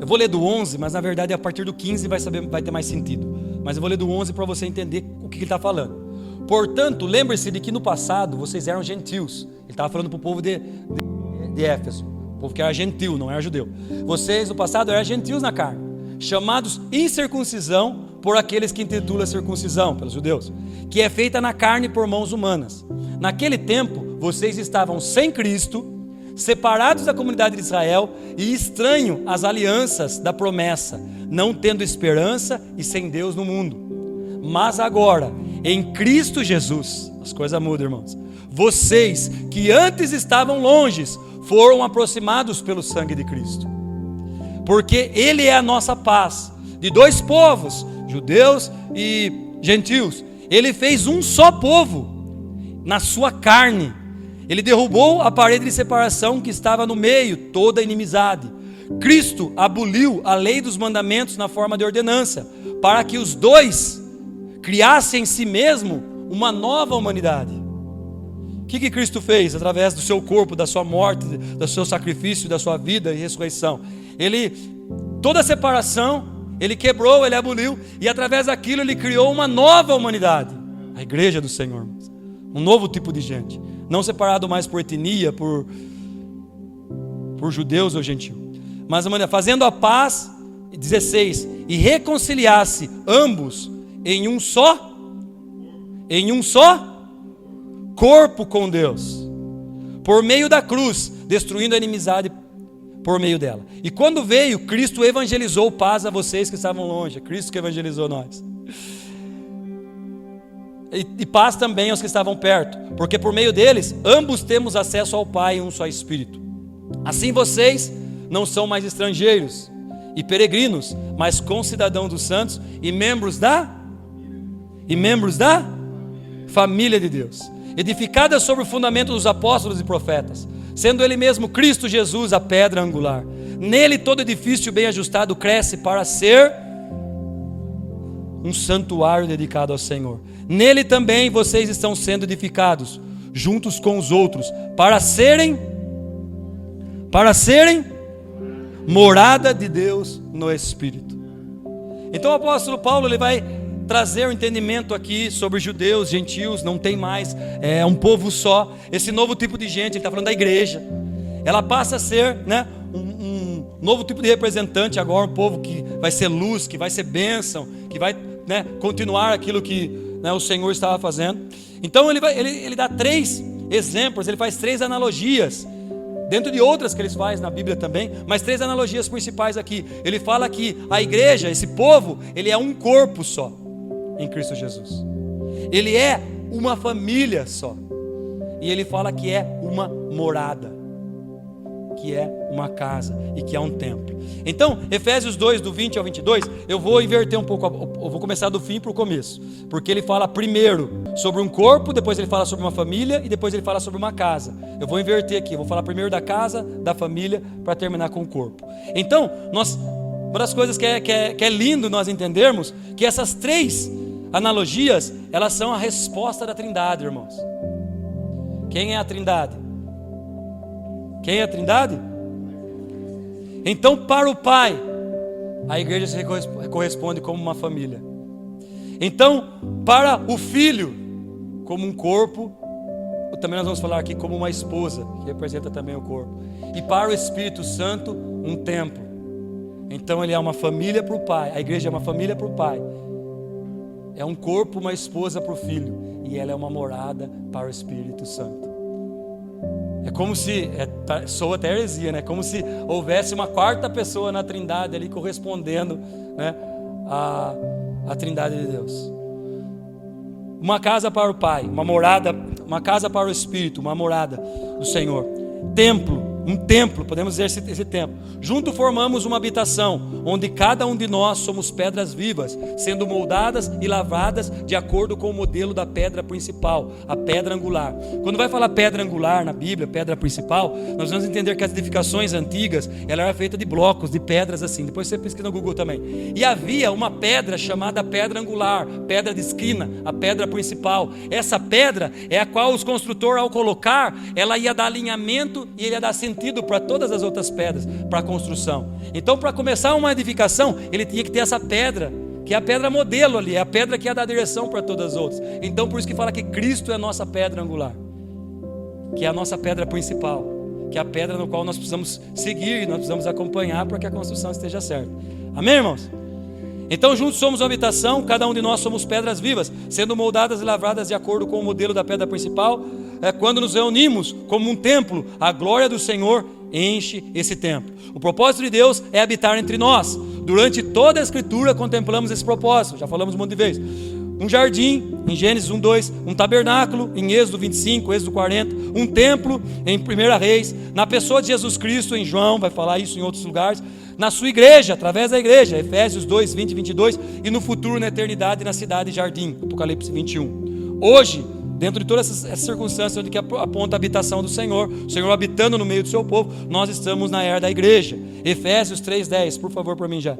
eu vou ler do 11, mas na verdade a partir do 15 vai ter mais sentido, mas eu vou ler do 11 para você entender o que ele está falando. Portanto, lembre-se de que no passado vocês eram gentios. Ele estava falando para o povo de Éfeso, o povo que era gentil, não era judeu. Vocês no passado eram gentios na carne, chamados incircuncisão por aqueles que intitulam circuncisão, pelos judeus, que é feita na carne por mãos humanas. Naquele tempo, vocês estavam sem Cristo, separados da comunidade de Israel e estranhos às alianças da promessa, não tendo esperança e sem Deus no mundo. Mas agora, em Cristo Jesus, as coisas mudam, irmãos. Vocês que antes estavam longes, foram aproximados pelo sangue de Cristo. porque Ele é a nossa paz. De dois povos, judeus e gentios, Ele fez um só povo, na sua carne. Ele derrubou a parede de separação que estava no meio, toda a inimizade. Cristo aboliu a lei dos mandamentos na forma de ordenança, para que os dois criassem em si mesmo uma nova humanidade. O que Cristo fez através do seu corpo, da sua morte, do seu sacrifício, da sua vida e ressurreição? Toda a separação, Ele quebrou, Ele aboliu, e através daquilo Ele criou uma nova humanidade, a igreja do Senhor, um novo tipo de gente, não separado mais por etnia, por judeus ou gentios, mas fazendo a paz, 16, e reconciliasse ambos em um só corpo com Deus, por meio da cruz, destruindo a inimizade por meio dela. E quando veio, Cristo evangelizou paz a vocês que estavam longe. É Cristo que evangelizou nós. E paz também aos que estavam perto, porque por meio deles, ambos temos acesso ao Pai em um só Espírito. Assim vocês não são mais estrangeiros e peregrinos, mas concidadãos dos santos e membros da família de Deus, edificada sobre o fundamento dos apóstolos e profetas, sendo Ele mesmo Cristo Jesus a pedra angular. Nele todo edifício bem ajustado cresce para ser um santuário dedicado ao Senhor. Nele também vocês estão sendo edificados, juntos com os outros, para serem morada de Deus no Espírito. Então o apóstolo Paulo, ele vai trazer o entendimento aqui sobre judeus, gentios, não tem mais, é um povo só, esse novo tipo de gente. Ele está falando da igreja, ela passa a ser, um novo tipo de representante agora, um povo que vai ser luz, que vai ser bênção, que vai, continuar aquilo que o Senhor estava fazendo. Então ele dá 3 exemplos, ele faz 3 analogias, dentro de outras que eles fazem na Bíblia também, mas 3 analogias principais aqui. Ele fala que a igreja, esse povo, ele é um corpo só em Cristo Jesus. Ele é uma família só. E ele fala que é uma morada, que é uma casa e que é um templo. Então, Efésios 2, do 20 ao 22, eu vou inverter um pouco, eu vou começar do fim para o começo, porque ele fala primeiro sobre um corpo, depois ele fala sobre uma família e depois ele fala sobre uma casa. Eu vou inverter aqui, eu vou falar primeiro da casa, da família, para terminar com o corpo. Então, uma das coisas que é lindo nós entendermos, que essas 3 analogias, elas são a resposta da Trindade, irmãos. Quem é a Trindade? Quem é a Trindade? Então, para o Pai, a igreja se corresponde como uma família. Então, para o Filho, como um corpo, também nós vamos falar aqui como uma esposa, que representa também o corpo. E para o Espírito Santo, um templo. Então, ele é uma família para o Pai, a igreja é uma família para o Pai. É um corpo, uma esposa para o Filho, e ela é uma morada para o Espírito Santo. É como se, soa até heresia, né? Como se houvesse uma 4ª pessoa na Trindade ali correspondendo, à Trindade de Deus. Uma casa para o Pai, uma morada, uma casa para o Espírito, uma morada do Senhor. Templo, um templo, podemos dizer esse templo. Junto formamos uma habitação, onde cada um de nós somos pedras vivas, sendo moldadas e lavradas de acordo com o modelo da pedra principal, a pedra angular. Quando vai falar pedra angular na Bíblia, pedra principal, nós vamos entender que as edificações antigas, ela era feita de blocos, de pedras assim. Depois você pesquisa no Google também. E havia uma pedra chamada pedra angular, pedra de esquina, a pedra principal. Essa pedra é a qual os construtores, ao colocar, ela ia dar alinhamento e ele ia dar sentido para todas as outras pedras, para a construção. Então, para começar uma edificação, ele tinha que ter essa pedra, que é a pedra modelo ali, é a pedra que ia dar direção para todas as outras. Então, por isso que fala que Cristo é a nossa pedra angular, que é a nossa pedra principal, que é a pedra no qual nós precisamos seguir, nós precisamos acompanhar para que a construção esteja certa. Amém, irmãos? Então, juntos somos uma habitação, cada um de nós somos pedras vivas, sendo moldadas e lavradas de acordo com o modelo da pedra principal. Quando nos reunimos como um templo, a glória do Senhor enche esse templo. O propósito de Deus é habitar entre nós. Durante toda a Escritura contemplamos esse propósito, já falamos um monte de vezes. Um jardim, em Gênesis 1:2, um tabernáculo, em Êxodo 25, Êxodo 40, um templo, em 1 Reis, na pessoa de Jesus Cristo, em João, vai falar isso em outros lugares, na sua igreja, através da igreja, Efésios 2, 20 e 22, e no futuro na eternidade na cidade jardim, Apocalipse 21. Hoje, dentro de todas essas circunstâncias onde que aponta a habitação do Senhor, o Senhor habitando no meio do seu povo, nós estamos na era da igreja. Efésios 3:10, por favor, para mim já.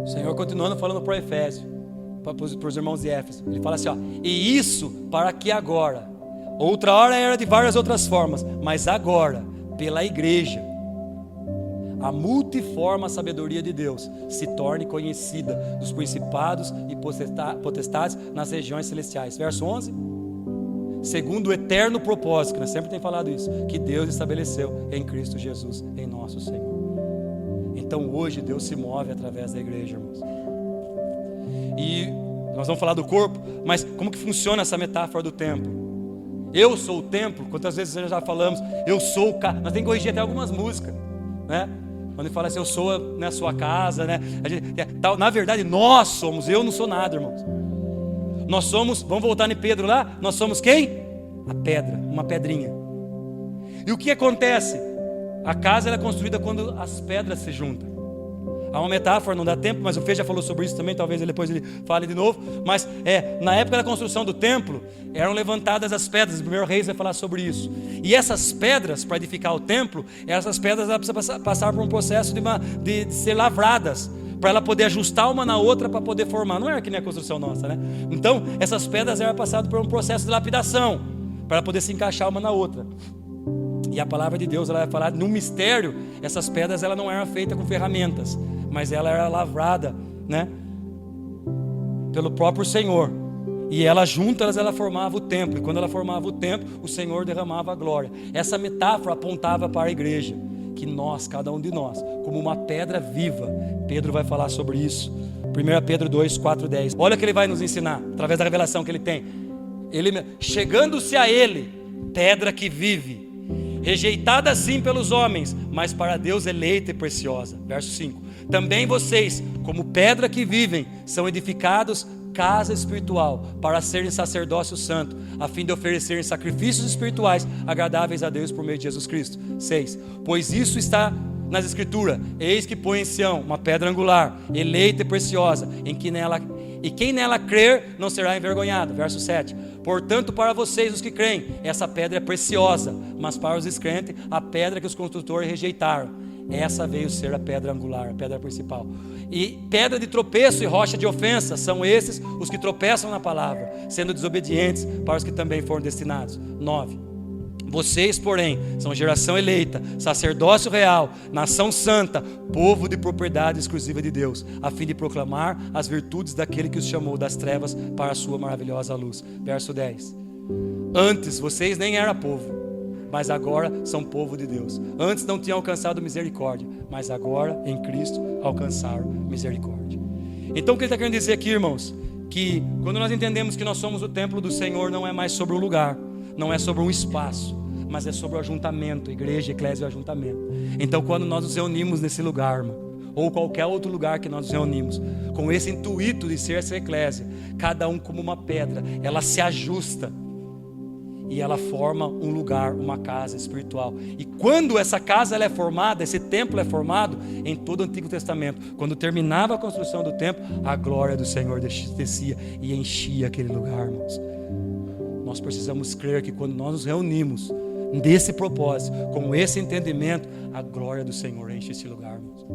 O Senhor continuando falando para o Efésio, para os irmãos de Éfeso, ele fala assim, ó, e isso para que agora, outra hora era de várias outras formas, mas agora, pela igreja, a multiforme sabedoria de Deus se torne conhecida dos principados e potestades nas regiões celestiais. Verso 11. Segundo o eterno propósito, que nós sempre temos falado isso, que Deus estabeleceu em Cristo Jesus, em nosso Senhor. Então hoje Deus se move através da igreja, irmãos. E nós vamos falar do corpo, mas como que funciona essa metáfora do templo? Eu sou o templo, quantas vezes nós já falamos, eu sou o nós temos que corrigir até algumas músicas, né? Quando ele fala assim, eu sou na sua casa, né? Na verdade, nós somos, eu não sou nada, irmãos. Nós somos, vamos voltar em Pedro lá, nós somos quem? A pedra, uma pedrinha. E o que acontece? A casa ela é construída quando as pedras se juntam. Há uma metáfora, não dá tempo, mas o Fê já falou sobre isso também, talvez depois ele fale de novo. Mas na época da construção do templo, eram levantadas as pedras, o primeiro Reis vai falar sobre isso. E essas pedras, para edificar o templo, essas pedras elas precisam passar por um processo de ser lavradas, para ela poder ajustar uma na outra, para poder formar. Não era que nem a construção nossa, né? Então, essas pedras eram passadas por um processo de lapidação, para poder se encaixar uma na outra. E a palavra de Deus ela vai falar, no mistério, essas pedras ela não eram feitas com ferramentas, mas ela era lavrada, né, pelo próprio Senhor. E ela juntas ela formava o templo. E quando ela formava o templo, o Senhor derramava a glória. Essa metáfora apontava para a igreja, que nós, cada um de nós, como uma pedra viva. Pedro vai falar sobre isso. 1 Pedro 2, 4, 10. Olha o que ele vai nos ensinar, através da revelação que ele tem. Ele, chegando-se a ele, pedra que vive, rejeitada sim pelos homens, mas para Deus eleita e preciosa. Verso 5. Também vocês, como pedra que vivem, são edificados casa espiritual, para serem sacerdócio santo, a fim de oferecerem sacrifícios espirituais agradáveis a Deus por meio de Jesus Cristo. 6. Pois isso está nas Escrituras: eis que põe em Sião uma pedra angular, eleita e preciosa, e quem nela crer não será envergonhado. Verso 7. Portanto, para vocês os que creem, essa pedra é preciosa, mas para os descrentes, a pedra que os construtores rejeitaram, essa veio ser a pedra angular, a pedra principal. E pedra de tropeço e rocha de ofensa são esses os que tropeçam na palavra, sendo desobedientes para os que também foram destinados. 9. Vocês, porém, são geração eleita, sacerdócio real, nação santa, povo de propriedade exclusiva de Deus, a fim de proclamar as virtudes daquele que os chamou das trevas para a sua maravilhosa luz. Verso 10. Antes vocês nem eram povo, mas agora são povo de Deus. Antes não tinham alcançado misericórdia, mas agora em Cristo alcançaram misericórdia. Então o que ele está querendo dizer aqui, irmãos? Que quando nós entendemos que nós somos o templo do Senhor, não é mais sobre um lugar, não é sobre um espaço, mas é sobre o ajuntamento, igreja, eclésia e ajuntamento. Então quando nós nos reunimos nesse lugar, irmão, ou qualquer outro lugar que nós nos reunimos, com esse intuito de ser essa eclésia, cada um como uma pedra, ela se ajusta e ela forma um lugar, uma casa espiritual. E quando essa casa ela é formada, esse templo é formado, em todo o Antigo Testamento, quando terminava a construção do templo, a glória do Senhor descia e enchia aquele lugar, irmãos. Nós precisamos crer que quando nós nos reunimos desse propósito, com esse entendimento, a glória do Senhor enche esse lugar, irmãos.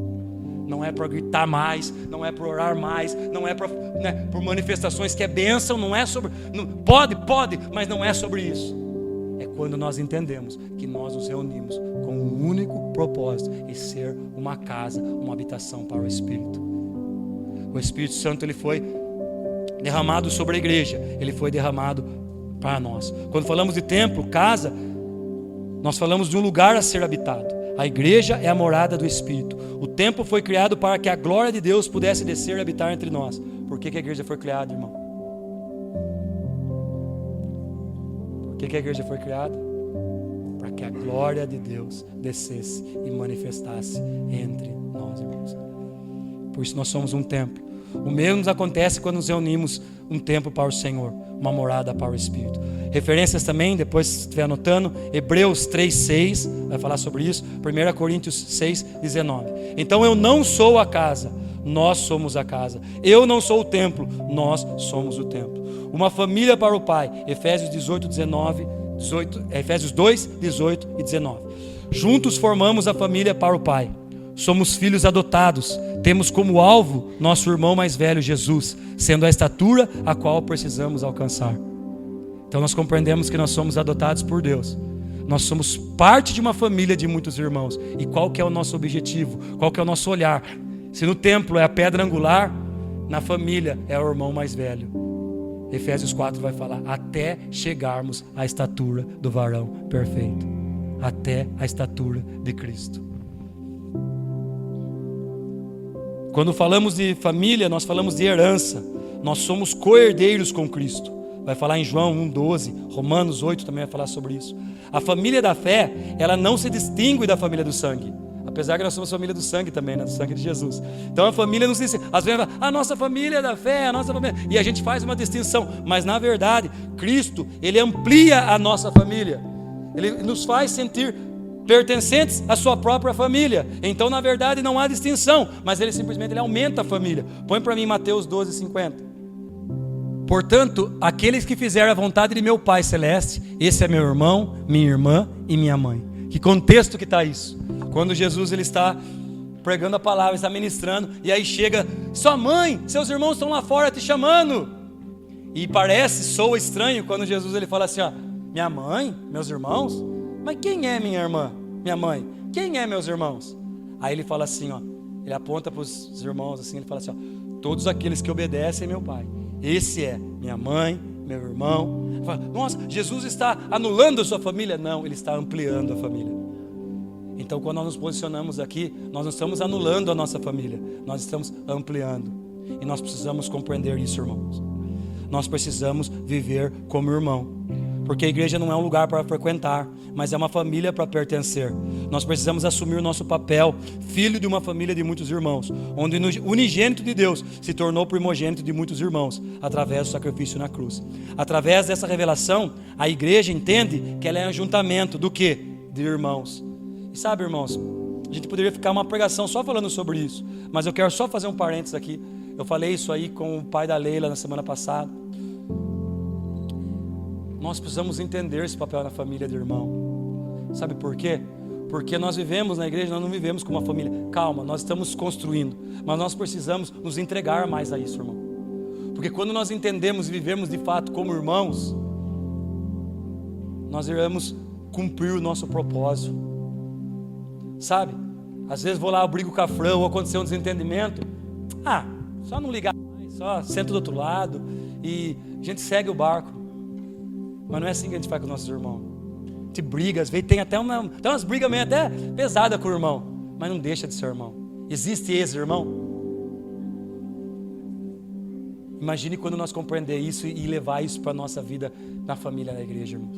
Não é para gritar mais, não é para orar mais, não é por manifestações que é bênção, não é sobre... Pode, mas não é sobre isso. É quando nós entendemos que nós nos reunimos com um único propósito, e ser uma casa, uma habitação para o Espírito. O Espírito Santo ele foi derramado sobre a igreja, ele foi derramado para nós. Quando falamos de templo, casa, nós falamos de um lugar a ser habitado. A igreja é a morada do Espírito. O templo foi criado para que a glória de Deus pudesse descer e habitar entre nós. Por que a igreja foi criada, irmão? Por que a igreja foi criada? Para que a glória de Deus descesse e manifestasse entre nós, irmãos. Por isso nós somos um templo. O mesmo nos acontece quando nos reunimos um templo para o Senhor, uma morada para o Espírito. Referências também, depois se estiver anotando, Hebreus 3:6 vai falar sobre isso, 1 Coríntios 6:19. Então eu não sou a casa, nós somos a casa. Eu não sou o templo, nós somos o templo. Uma família para o Pai, Efésios 2, 18 e 19. Juntos formamos a família para o Pai. Somos filhos adotados. Temos como alvo nosso irmão mais velho, Jesus, sendo a estatura a qual precisamos alcançar. Então nós compreendemos que nós somos adotados por Deus. Nós somos parte de uma família de muitos irmãos. E qual que é o nosso objetivo? Qual que é o nosso olhar? Se no templo é a pedra angular, na família é o irmão mais velho. Efésios 4 vai falar, até chegarmos à estatura do varão perfeito. Até a estatura de Cristo. Quando falamos de família, nós falamos de herança. Nós somos co-herdeiros com Cristo. Vai falar em João 1:12, Romanos 8 também vai falar sobre isso. A família da fé, ela não se distingue da família do sangue. Apesar que nós somos família do sangue também, né? Do sangue de Jesus. Então a família não se distingue. Às vezes a nossa família é da fé, a nossa família... E a gente faz uma distinção. Mas na verdade, Cristo, Ele amplia a nossa família. Ele nos faz sentir pertencentes à sua própria família. Então na verdade não há distinção, mas ele simplesmente aumenta a família. Põe para mim Mateus 12:50. Portanto, aqueles que fizerem a vontade de meu Pai Celeste, esse é meu irmão, minha irmã e minha mãe. Que contexto que está isso? Quando Jesus ele está pregando a palavra, está ministrando, e aí chega, sua mãe, seus irmãos estão lá fora te chamando. E soa estranho quando Jesus ele fala assim, ó, minha mãe, meus irmãos? Mas quem é minha irmã, minha mãe? Quem é meus irmãos? Aí ele fala assim, ó, ele aponta para os irmãos assim, ele fala assim, ó, todos aqueles que obedecem meu Pai. Esse é minha mãe, meu irmão. Fala, nossa, Jesus está anulando a sua família? Não, ele está ampliando a família. Então quando nós nos posicionamos aqui, nós não estamos anulando a nossa família, nós estamos ampliando. E nós precisamos compreender isso, irmãos. Nós precisamos viver como irmão. Porque a igreja não é um lugar para frequentar, mas é uma família para pertencer. Nós precisamos assumir o nosso papel, filho de uma família de muitos irmãos, onde o unigênito de Deus se tornou primogênito de muitos irmãos, através do sacrifício na cruz. Através dessa revelação, a igreja entende que ela é um ajuntamento do quê? De irmãos. E sabe, irmãos, a gente poderia ficar uma pregação só falando sobre isso, mas eu quero só fazer um parênteses aqui. Eu falei isso aí com o pai da Leila na semana passada. Nós precisamos entender esse papel na família de irmão. Sabe por quê? Porque nós vivemos na igreja, nós não vivemos como uma família. Calma, nós estamos construindo, mas nós precisamos nos entregar mais a isso, irmão. Porque quando nós entendemos e vivemos de fato como irmãos, nós iremos cumprir o nosso propósito. Sabe? Às vezes vou lá, eu brigo com a Fran, ou aconteceu um desentendimento. Só não ligar mais, só senta do outro lado e a gente segue o barco. Mas não é assim que a gente faz com os nossos irmãos. A gente briga, às vezes tem até umas brigas meio até pesadas com o irmão, mas não deixa de ser irmão. Existe esse irmão? Imagine quando nós compreender isso e levar isso para a nossa vida na família, na igreja, irmãos.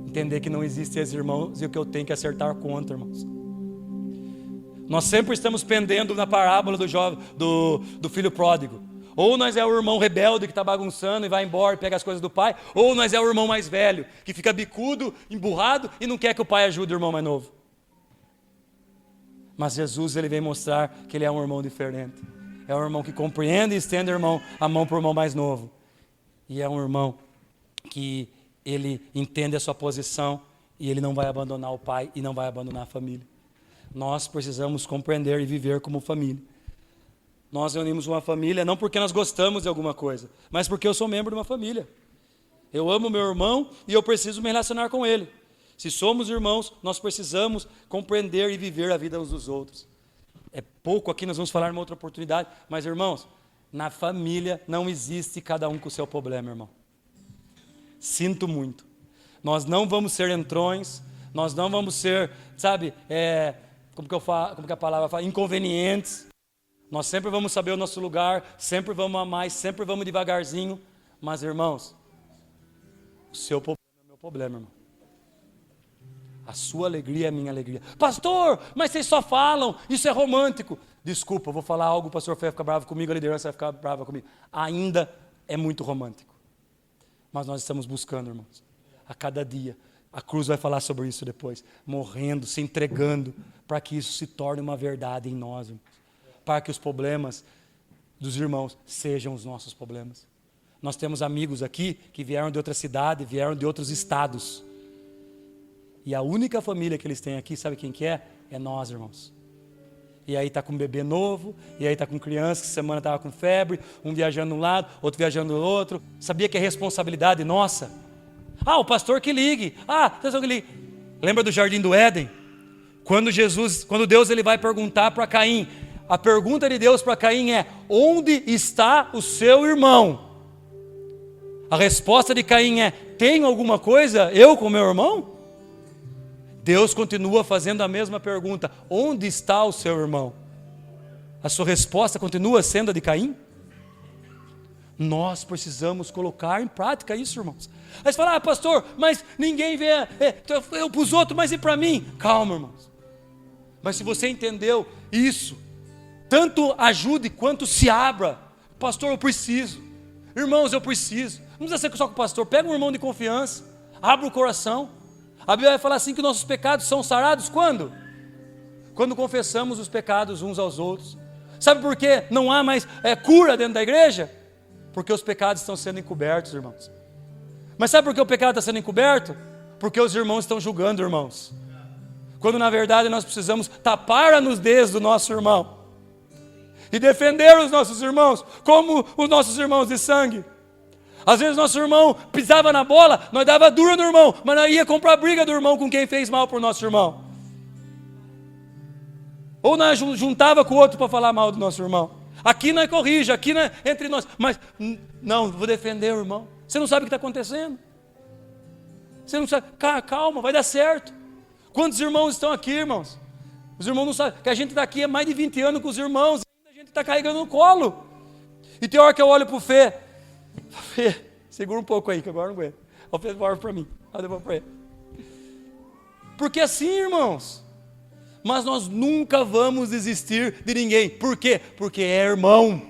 Entender que não existe esse irmãos e o que eu tenho que acertar contra, irmãos. Nós sempre estamos pendendo na parábola do filho pródigo. Ou nós é o irmão rebelde que está bagunçando e vai embora e pega as coisas do pai, ou nós é o irmão mais velho, que fica bicudo, emburrado e não quer que o pai ajude o irmão mais novo. Mas Jesus ele vem mostrar que ele é um irmão diferente. É um irmão que compreende e estende a mão para o irmão mais novo. E é um irmão que ele entende a sua posição e ele não vai abandonar o pai e não vai abandonar a família. Nós precisamos compreender e viver como família. Nós reunimos uma família não porque nós gostamos de alguma coisa, mas porque eu sou membro de uma família. Eu amo meu irmão e eu preciso me relacionar com ele. Se somos irmãos, nós precisamos compreender e viver a vida uns dos outros. É pouco aqui, nós vamos falar numa outra oportunidade, mas irmãos, na família não existe cada um com o seu problema, irmão. Sinto muito. Nós não vamos ser entrões, nós não vamos ser, sabe, como que a palavra fala, inconvenientes. Nós sempre vamos saber o nosso lugar, sempre vamos amar, sempre vamos devagarzinho. Mas, irmãos, o seu problema é o meu problema, irmão. A sua alegria é a minha alegria. Pastor, mas vocês só falam, isso é romântico. Desculpa, eu vou falar algo, o pastor vai ficar bravo comigo, a liderança vai ficar brava comigo. Ainda é muito romântico. Mas nós estamos buscando, irmãos, a cada dia. A cruz vai falar sobre isso depois. Morrendo, se entregando, para que isso se torne uma verdade em nós, irmãos. Para que os problemas dos irmãos sejam os nossos problemas. Nós temos amigos aqui que vieram de outra cidade, vieram de outros estados. E a única família que eles têm aqui, sabe quem que é? É nós, irmãos. E aí está com um bebê novo, e aí está com criança, que semana estava com febre, um viajando de um lado, outro viajando do outro. Sabia que é responsabilidade nossa? O pastor que ligue. O pastor que ligue. Lembra do Jardim do Éden? Quando Deus ele vai perguntar para Caim, a pergunta de Deus para Caim é: onde está o seu irmão? A resposta de Caim é: tem alguma coisa eu com meu irmão? Deus continua fazendo a mesma pergunta: onde está o seu irmão? A sua resposta continua sendo a de Caim? Nós precisamos colocar em prática isso, irmãos. Aí você fala: pastor, mas ninguém vê, eu para os outros, mas e para mim? Calma, irmãos. Mas se você entendeu isso, tanto ajude quanto se abra. Pastor, eu preciso. Irmãos, eu preciso. Não precisa ser só com o pastor. Pega um irmão de confiança, abre o coração. A Bíblia vai falar assim que nossos pecados são sarados quando? Quando confessamos os pecados uns aos outros. Sabe por quê? Não há mais cura dentro da igreja? Porque os pecados estão sendo encobertos, irmãos. Mas sabe por que o pecado está sendo encoberto? Porque os irmãos estão julgando, irmãos. Quando na verdade nós precisamos tapar nos dedos do nosso irmão e defender os nossos irmãos como os nossos irmãos de sangue. Às vezes nosso irmão pisava na bola, nós dava dura no irmão, mas nós ia comprar briga do irmão com quem fez mal para o nosso irmão. Ou nós juntava com o outro para falar mal do nosso irmão. Aqui nós corrige, aqui nós, entre nós. Mas não, vou defender o irmão. Você não sabe o que está acontecendo. Você não sabe. Calma, vai dar certo. Quantos irmãos estão aqui, irmãos? Os irmãos não sabem que a gente está aqui há mais de 20 anos com os irmãos, ainda a gente está carregando no colo. E tem hora que eu olho para o Fê, segura um pouco aí, que agora não aguento. O Fê volta para mim, depois para ele. Porque assim, irmãos, mas nós nunca vamos desistir de ninguém. Por quê? Porque é irmão.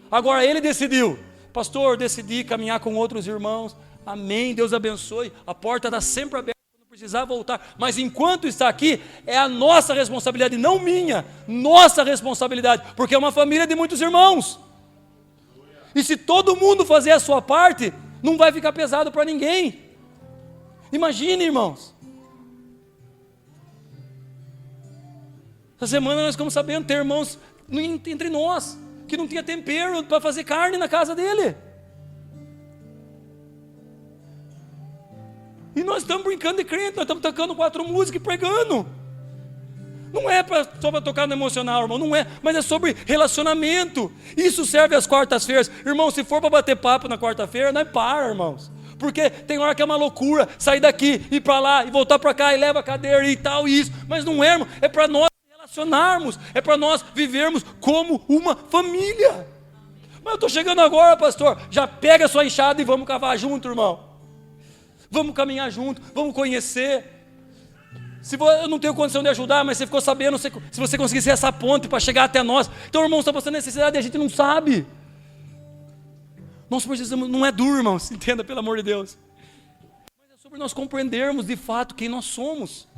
Agora ele decidiu: pastor, decidi caminhar com outros irmãos. Amém, Deus abençoe. A porta está sempre aberta quando precisar voltar. Mas enquanto está aqui, é a nossa responsabilidade, não minha. Nossa responsabilidade, porque é uma família de muitos irmãos. E se todo mundo fazer a sua parte, não vai ficar pesado para ninguém. Imagine, irmãos. Essa semana nós ficamos sabendo, tem irmãos entre nós que não tinha tempero para fazer carne na casa dele. E nós estamos brincando de crente, nós estamos tocando 4 músicas e pregando. Não é só para tocar no emocional, irmão, não é, mas é sobre relacionamento. Isso serve às quartas-feiras. Irmão, se for para bater papo na quarta-feira, não é para, irmãos. Porque tem hora que é uma loucura sair daqui, ir para lá e voltar para cá e leva a cadeira e tal e isso. Mas não é, irmão, é para nós relacionarmos, é para nós vivermos como uma família. Mas eu estou chegando agora, pastor, já pega a sua enxada e vamos cavar junto, irmão. Vamos caminhar junto, vamos conhecer. Se eu não tenho condição de ajudar, mas você ficou sabendo, se você conseguir ser essa ponte para chegar até nós. Então, irmãos, está passando necessidade e a gente não sabe. Nós precisamos, não é duro, irmãos, entenda, pelo amor de Deus. Mas é sobre nós compreendermos de fato quem nós somos.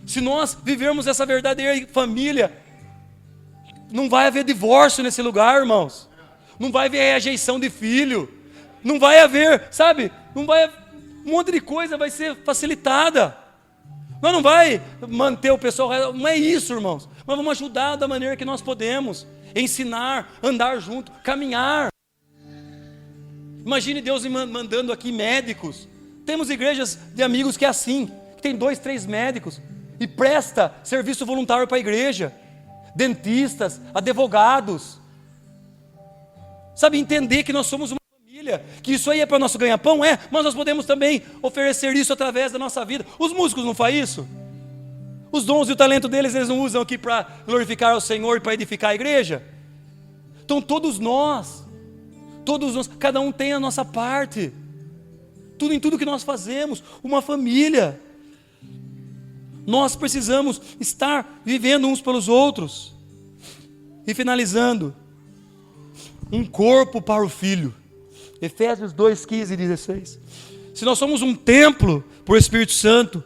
Se nós vivermos essa verdadeira família, não vai haver divórcio nesse lugar, irmãos. Não vai haver rejeição de filho. Não vai haver, sabe? Não vai haver, um monte de coisa vai ser facilitada. Nós não vai manter o pessoal, não é isso, irmãos. Nós vamos ajudar da maneira que nós podemos. Ensinar, andar junto, caminhar. Imagine Deus mandando aqui médicos. Temos igrejas de amigos que é assim, que tem 2, 3 médicos e presta serviço voluntário para a igreja. Dentistas, advogados. Sabe, entender que nós somos uma família, que isso aí é para nosso ganha-pão, mas nós podemos também oferecer isso através da nossa vida. Os músicos não fazem isso? Os dons e o talento deles, eles não usam aqui para glorificar ao Senhor e para edificar a igreja? Então todos nós, cada um tem a nossa parte. Tudo em tudo que nós fazemos, uma família. Nós precisamos estar vivendo uns pelos outros. E finalizando, um corpo para o Filho. Efésios 2, 15 e 16. Se nós somos um templo por Espírito Santo,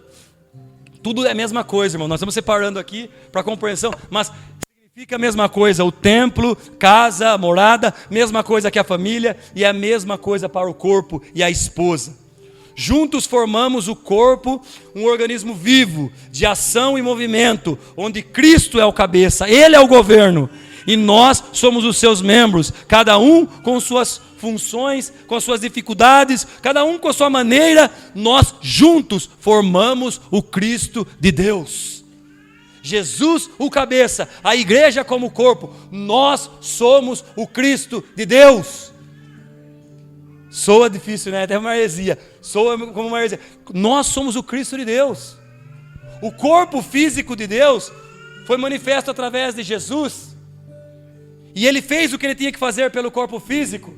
tudo é a mesma coisa, irmão. Nós estamos separando aqui para compreensão, mas significa a mesma coisa. O templo, casa, morada, mesma coisa que a família, e a mesma coisa para o corpo e a esposa. Juntos formamos o corpo, um organismo vivo, de ação e movimento, onde Cristo é o cabeça, Ele é o governo, e nós somos os seus membros, cada um com suas funções, com suas dificuldades, cada um com a sua maneira, nós juntos formamos o Cristo de Deus. Jesus, o cabeça, a igreja como corpo, nós somos o Cristo de Deus. Soa difícil, né? Até uma heresia. Soa como uma heresia. Nós somos o Cristo de Deus. O corpo físico de Deus foi manifesto através de Jesus. E Ele fez o que Ele tinha que fazer pelo corpo físico.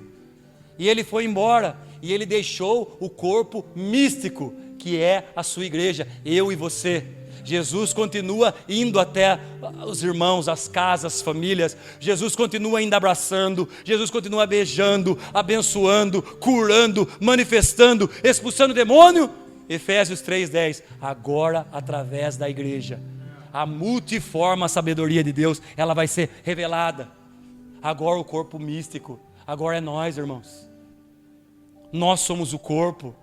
E Ele foi embora. E Ele deixou o corpo místico, que é a sua igreja, eu e você. Jesus continua indo até os irmãos, as casas, as famílias. Jesus continua ainda abraçando. Jesus continua beijando, abençoando, curando, manifestando, expulsando o demônio. Efésios 3:10. Agora através da igreja, a multiforme sabedoria de Deus, ela vai ser revelada. Agora o corpo místico, agora é nós, irmãos. Nós somos o corpo.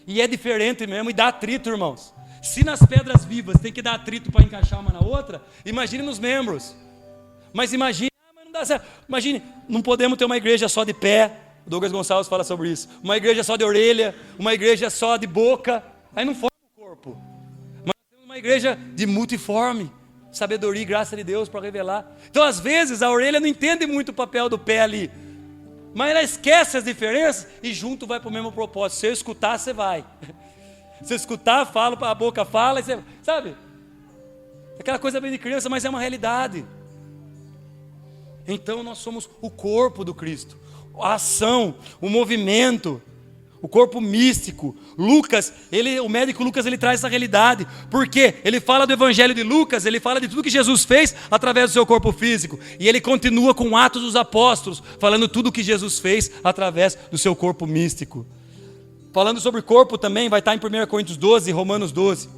E é diferente mesmo, e dá atrito, irmãos. Se nas pedras vivas tem que dar atrito para encaixar uma na outra, imagine nos membros. Mas imagine, mas não dá certo. Imagine, não podemos ter uma igreja só de pé. O Douglas Gonçalves fala sobre isso. Uma igreja só de orelha, uma igreja só de boca. Aí não forma o corpo. Mas temos uma igreja de multiforme, sabedoria e graça de Deus para revelar. Então às vezes a orelha não entende muito o papel do pé ali, mas ela esquece as diferenças e junto vai para o mesmo propósito. Se eu escutar, você vai. Se eu escutar, falo, a boca fala, e você, sabe? Aquela coisa bem de criança, mas é uma realidade. Então nós somos o corpo do Cristo. A ação, o movimento, o corpo místico. Lucas, o médico Lucas, ele traz essa realidade. Porque ele fala do evangelho de Lucas, ele fala de tudo que Jesus fez através do seu corpo físico. E ele continua com Atos dos Apóstolos, falando tudo que Jesus fez através do seu corpo místico. Falando sobre corpo também, vai estar em 1 Coríntios 12 e Romanos 12.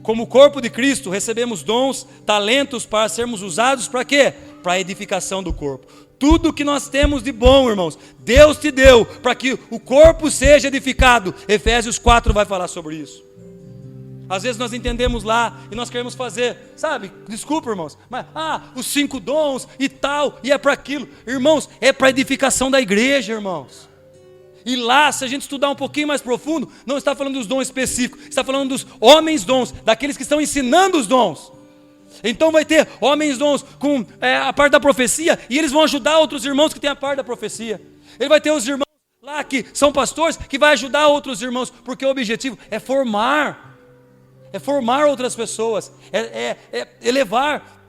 Como corpo de Cristo, recebemos dons, talentos para sermos usados para quê? Para a edificação do corpo. Tudo que nós temos de bom, irmãos, Deus te deu para que o corpo seja edificado. Efésios 4 vai falar sobre isso. Às vezes nós entendemos lá e nós queremos fazer, sabe, desculpa, irmãos, mas os 5 dons e tal, e é para aquilo. Irmãos, é para a edificação da igreja, irmãos. E lá, se a gente estudar um pouquinho mais profundo, não está falando dos dons específicos, está falando dos homens dons, daqueles que estão ensinando os dons. Então vai ter homens dons com a parte da profecia, e eles vão ajudar outros irmãos que têm a parte da profecia. Ele vai ter os irmãos lá que são pastores, que vai ajudar outros irmãos, porque o objetivo é formar outras pessoas, é elevar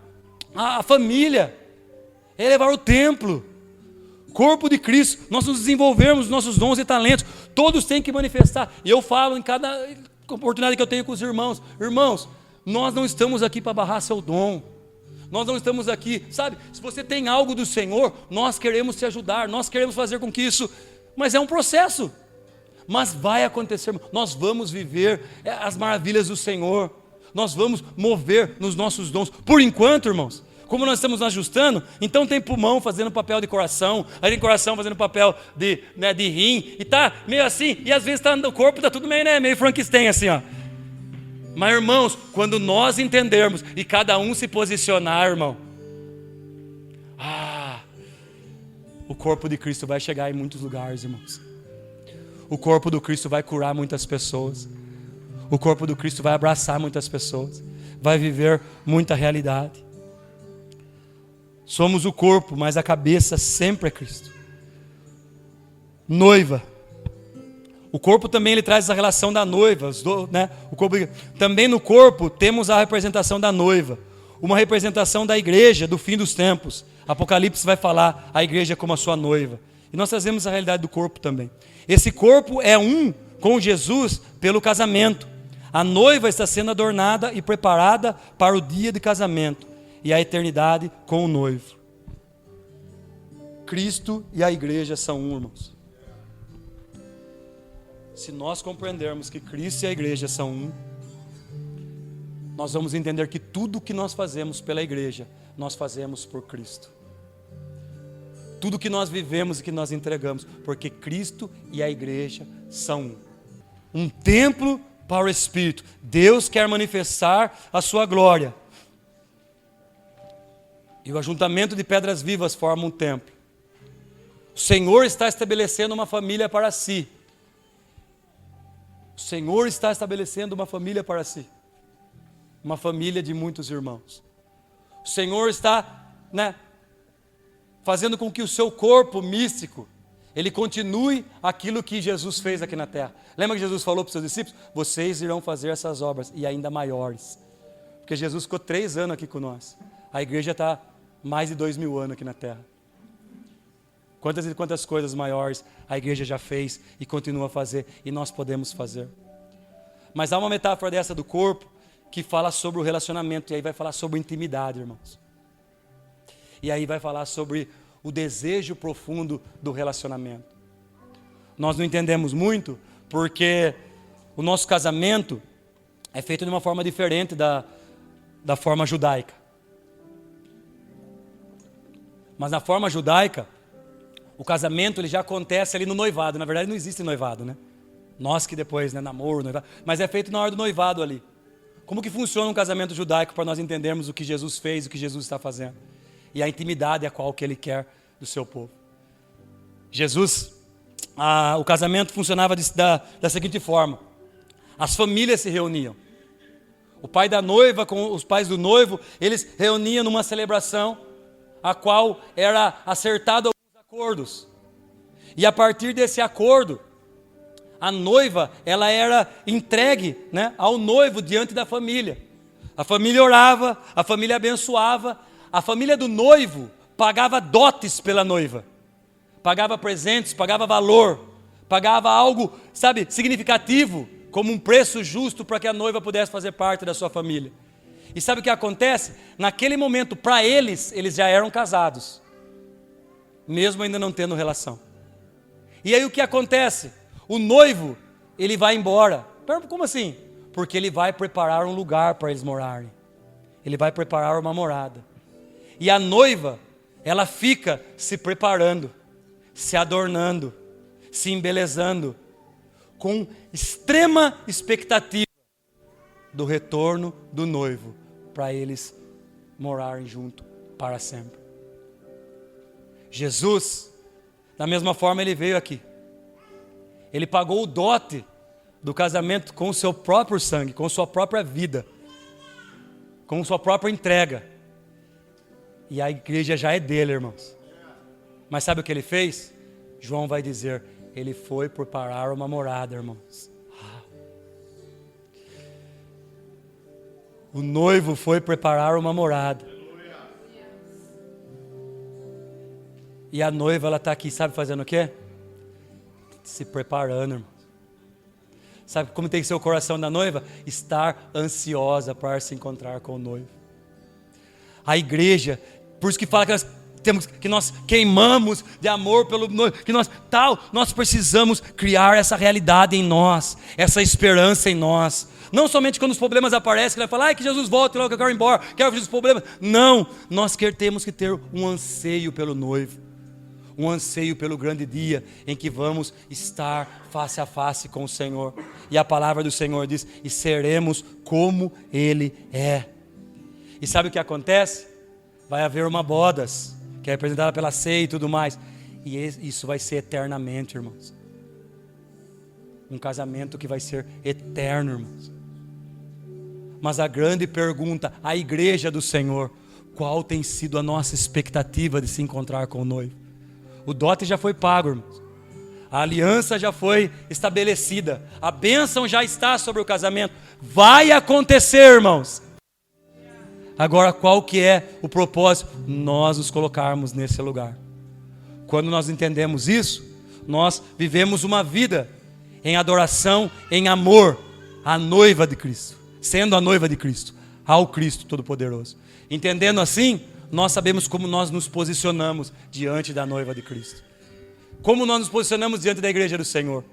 a família, é elevar o templo. Corpo de Cristo, nós nos desenvolvermos os nossos dons e talentos, todos têm que manifestar. E eu falo em cada oportunidade que eu tenho com os irmãos: irmãos, nós não estamos aqui para barrar seu dom, nós não estamos aqui, sabe, se você tem algo do Senhor, nós queremos te ajudar, nós queremos fazer com que isso, mas é um processo, mas vai acontecer, nós vamos viver as maravilhas do Senhor, nós vamos mover nos nossos dons, por enquanto, irmãos. Como nós estamos ajustando, então tem pulmão fazendo papel de coração, aí tem coração fazendo papel de rim, e tá meio assim, e às vezes o corpo está tudo meio Frankenstein assim, ó. Mas irmãos, quando nós entendermos e cada um se posicionar, irmão, o corpo de Cristo vai chegar em muitos lugares, irmãos. O corpo do Cristo vai curar muitas pessoas. O corpo do Cristo vai abraçar muitas pessoas, vai viver muita realidade. Somos o corpo, mas a cabeça sempre é Cristo. Noiva. O corpo também ele traz a relação da noiva, né? Também no corpo temos a representação da noiva, uma representação da igreja do fim dos tempos. Apocalipse vai falar a igreja como a sua noiva. E nós trazemos a realidade do corpo também. Esse corpo é um com Jesus pelo casamento. A noiva está sendo adornada e preparada para o dia de casamento e a eternidade com o noivo. Cristo e a igreja são um, irmãos. Se nós compreendermos que Cristo e a igreja são um, nós vamos entender que tudo que nós fazemos pela igreja, nós fazemos por Cristo. Tudo que nós vivemos e que nós entregamos, porque Cristo e a igreja são um. Um templo para o Espírito. Deus quer manifestar a sua glória. E o ajuntamento de pedras vivas forma um templo. O Senhor está estabelecendo uma família para si. O Senhor está estabelecendo uma família para si. Uma família de muitos irmãos. O Senhor está, fazendo com que o seu corpo místico, ele continue aquilo que Jesus fez aqui na terra. Lembra que Jesus falou para os seus discípulos? Vocês irão fazer essas obras, e ainda maiores. Porque Jesus ficou 3 anos aqui com nós. A igreja está mais de 2000 anos aqui na terra. Quantas e quantas coisas maiores a igreja já fez e continua a fazer, e nós podemos fazer. Mas há uma metáfora dessa do corpo, que fala sobre o relacionamento, e aí vai falar sobre intimidade, irmãos. E aí vai falar sobre o desejo profundo do relacionamento. Nós não entendemos muito, porque o nosso casamento é feito de uma forma diferente da forma judaica. Mas na forma judaica, o casamento ele já acontece ali no noivado. Na verdade não existe noivado, né? Nós que depois, namoro, noivado. Mas é feito na hora do noivado ali. Como que funciona um casamento judaico para nós entendermos o que Jesus fez, o que Jesus está fazendo? E a intimidade a qual que Ele quer do seu povo. O casamento funcionava da seguinte forma. As famílias se reuniam. O pai da noiva com os pais do noivo, eles reuniam numa celebração, a qual era acertado alguns acordos. E a partir desse acordo, a noiva, ela era entregue, ao noivo diante da família. A família orava, a família abençoava, a família do noivo pagava dotes pela noiva. Pagava presentes, pagava valor, pagava algo, significativo, como um preço justo para que a noiva pudesse fazer parte da sua família. E sabe o que acontece? Naquele momento, para eles já eram casados, mesmo ainda não tendo relação. E aí o que acontece? O noivo, ele vai embora. Como assim? Porque ele vai preparar um lugar para eles morarem. Ele vai preparar uma morada. E a noiva, ela fica se preparando, se adornando, se embelezando, com extrema expectativa do retorno do noivo, para eles morarem junto para sempre. Jesus, da mesma forma, ele veio aqui. Ele pagou o dote do casamento com o seu próprio sangue, com sua própria vida, com sua própria entrega. E a igreja já é dele, irmãos. Mas sabe o que ele fez? João vai dizer, ele foi preparar uma morada, irmãos. O noivo foi preparar uma morada. E a noiva, ela está aqui, sabe fazendo o quê? Se preparando, irmão. Sabe como tem que ser o coração da noiva? Estar ansiosa para se encontrar com o noivo. A igreja, por isso que fala que nós queimamos de amor pelo noivo, que nós precisamos criar essa realidade em nós, essa esperança em nós. Não somente quando os problemas aparecem, que vai falar, que Jesus volte logo, que eu quero ir embora, quero fugir dos problemas. Não, nós temos que ter um anseio pelo noivo. Um anseio pelo grande dia em que vamos estar face a face com o Senhor. E a palavra do Senhor diz, e seremos como Ele é. E sabe o que acontece? Vai haver uma bodas, que é representada pela ceia e tudo mais. E isso vai ser eternamente, irmãos. Um casamento que vai ser eterno, irmãos. Mas a grande pergunta, a igreja do Senhor, qual tem sido a nossa expectativa de se encontrar com o noivo? O dote já foi pago, irmãos. A aliança já foi estabelecida. A bênção já está sobre o casamento. Vai acontecer, irmãos. Agora, qual que é o propósito? Nós nos colocarmos nesse lugar. Quando nós entendemos isso, nós vivemos uma vida em adoração, em amor à noiva de Cristo, sendo a noiva de Cristo, ao Cristo Todo-Poderoso. Entendendo assim, nós sabemos como nós nos posicionamos diante da noiva de Cristo. Como nós nos posicionamos diante da igreja do Senhor.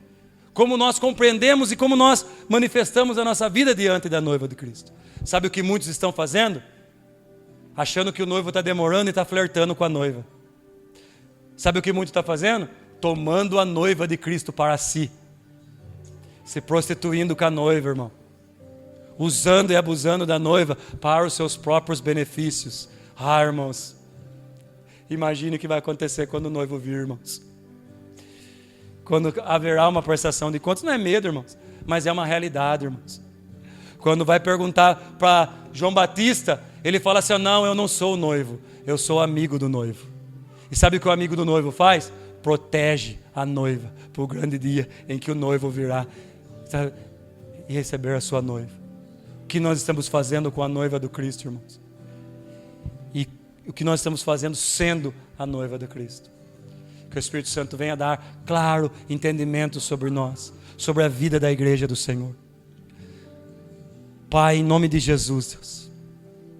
Como nós compreendemos e como nós manifestamos a nossa vida diante da noiva de Cristo. Sabe o que muitos estão fazendo? Achando que o noivo está demorando e está flertando com a noiva. Sabe o que muitos estão fazendo? Tomando a noiva de Cristo para si. Se prostituindo com a noiva, irmão. Usando e abusando da noiva para os seus próprios benefícios. Ah, irmãos. Imagine o que vai acontecer quando o noivo vir, irmãos. Quando haverá uma prestação de contas, não é medo, irmãos, mas é uma realidade, irmãos. Quando vai perguntar para João Batista, ele fala assim: não, eu não sou o noivo, eu sou amigo do noivo. E sabe o que o amigo do noivo faz? Protege a noiva para o grande dia em que o noivo virá e receber a sua noiva. O que nós estamos fazendo com a noiva do Cristo, irmãos? E o que nós estamos fazendo sendo a noiva do Cristo? Que o Espírito Santo venha dar claro entendimento sobre nós, sobre a vida da igreja do Senhor. Pai, em nome de Jesus, Deus,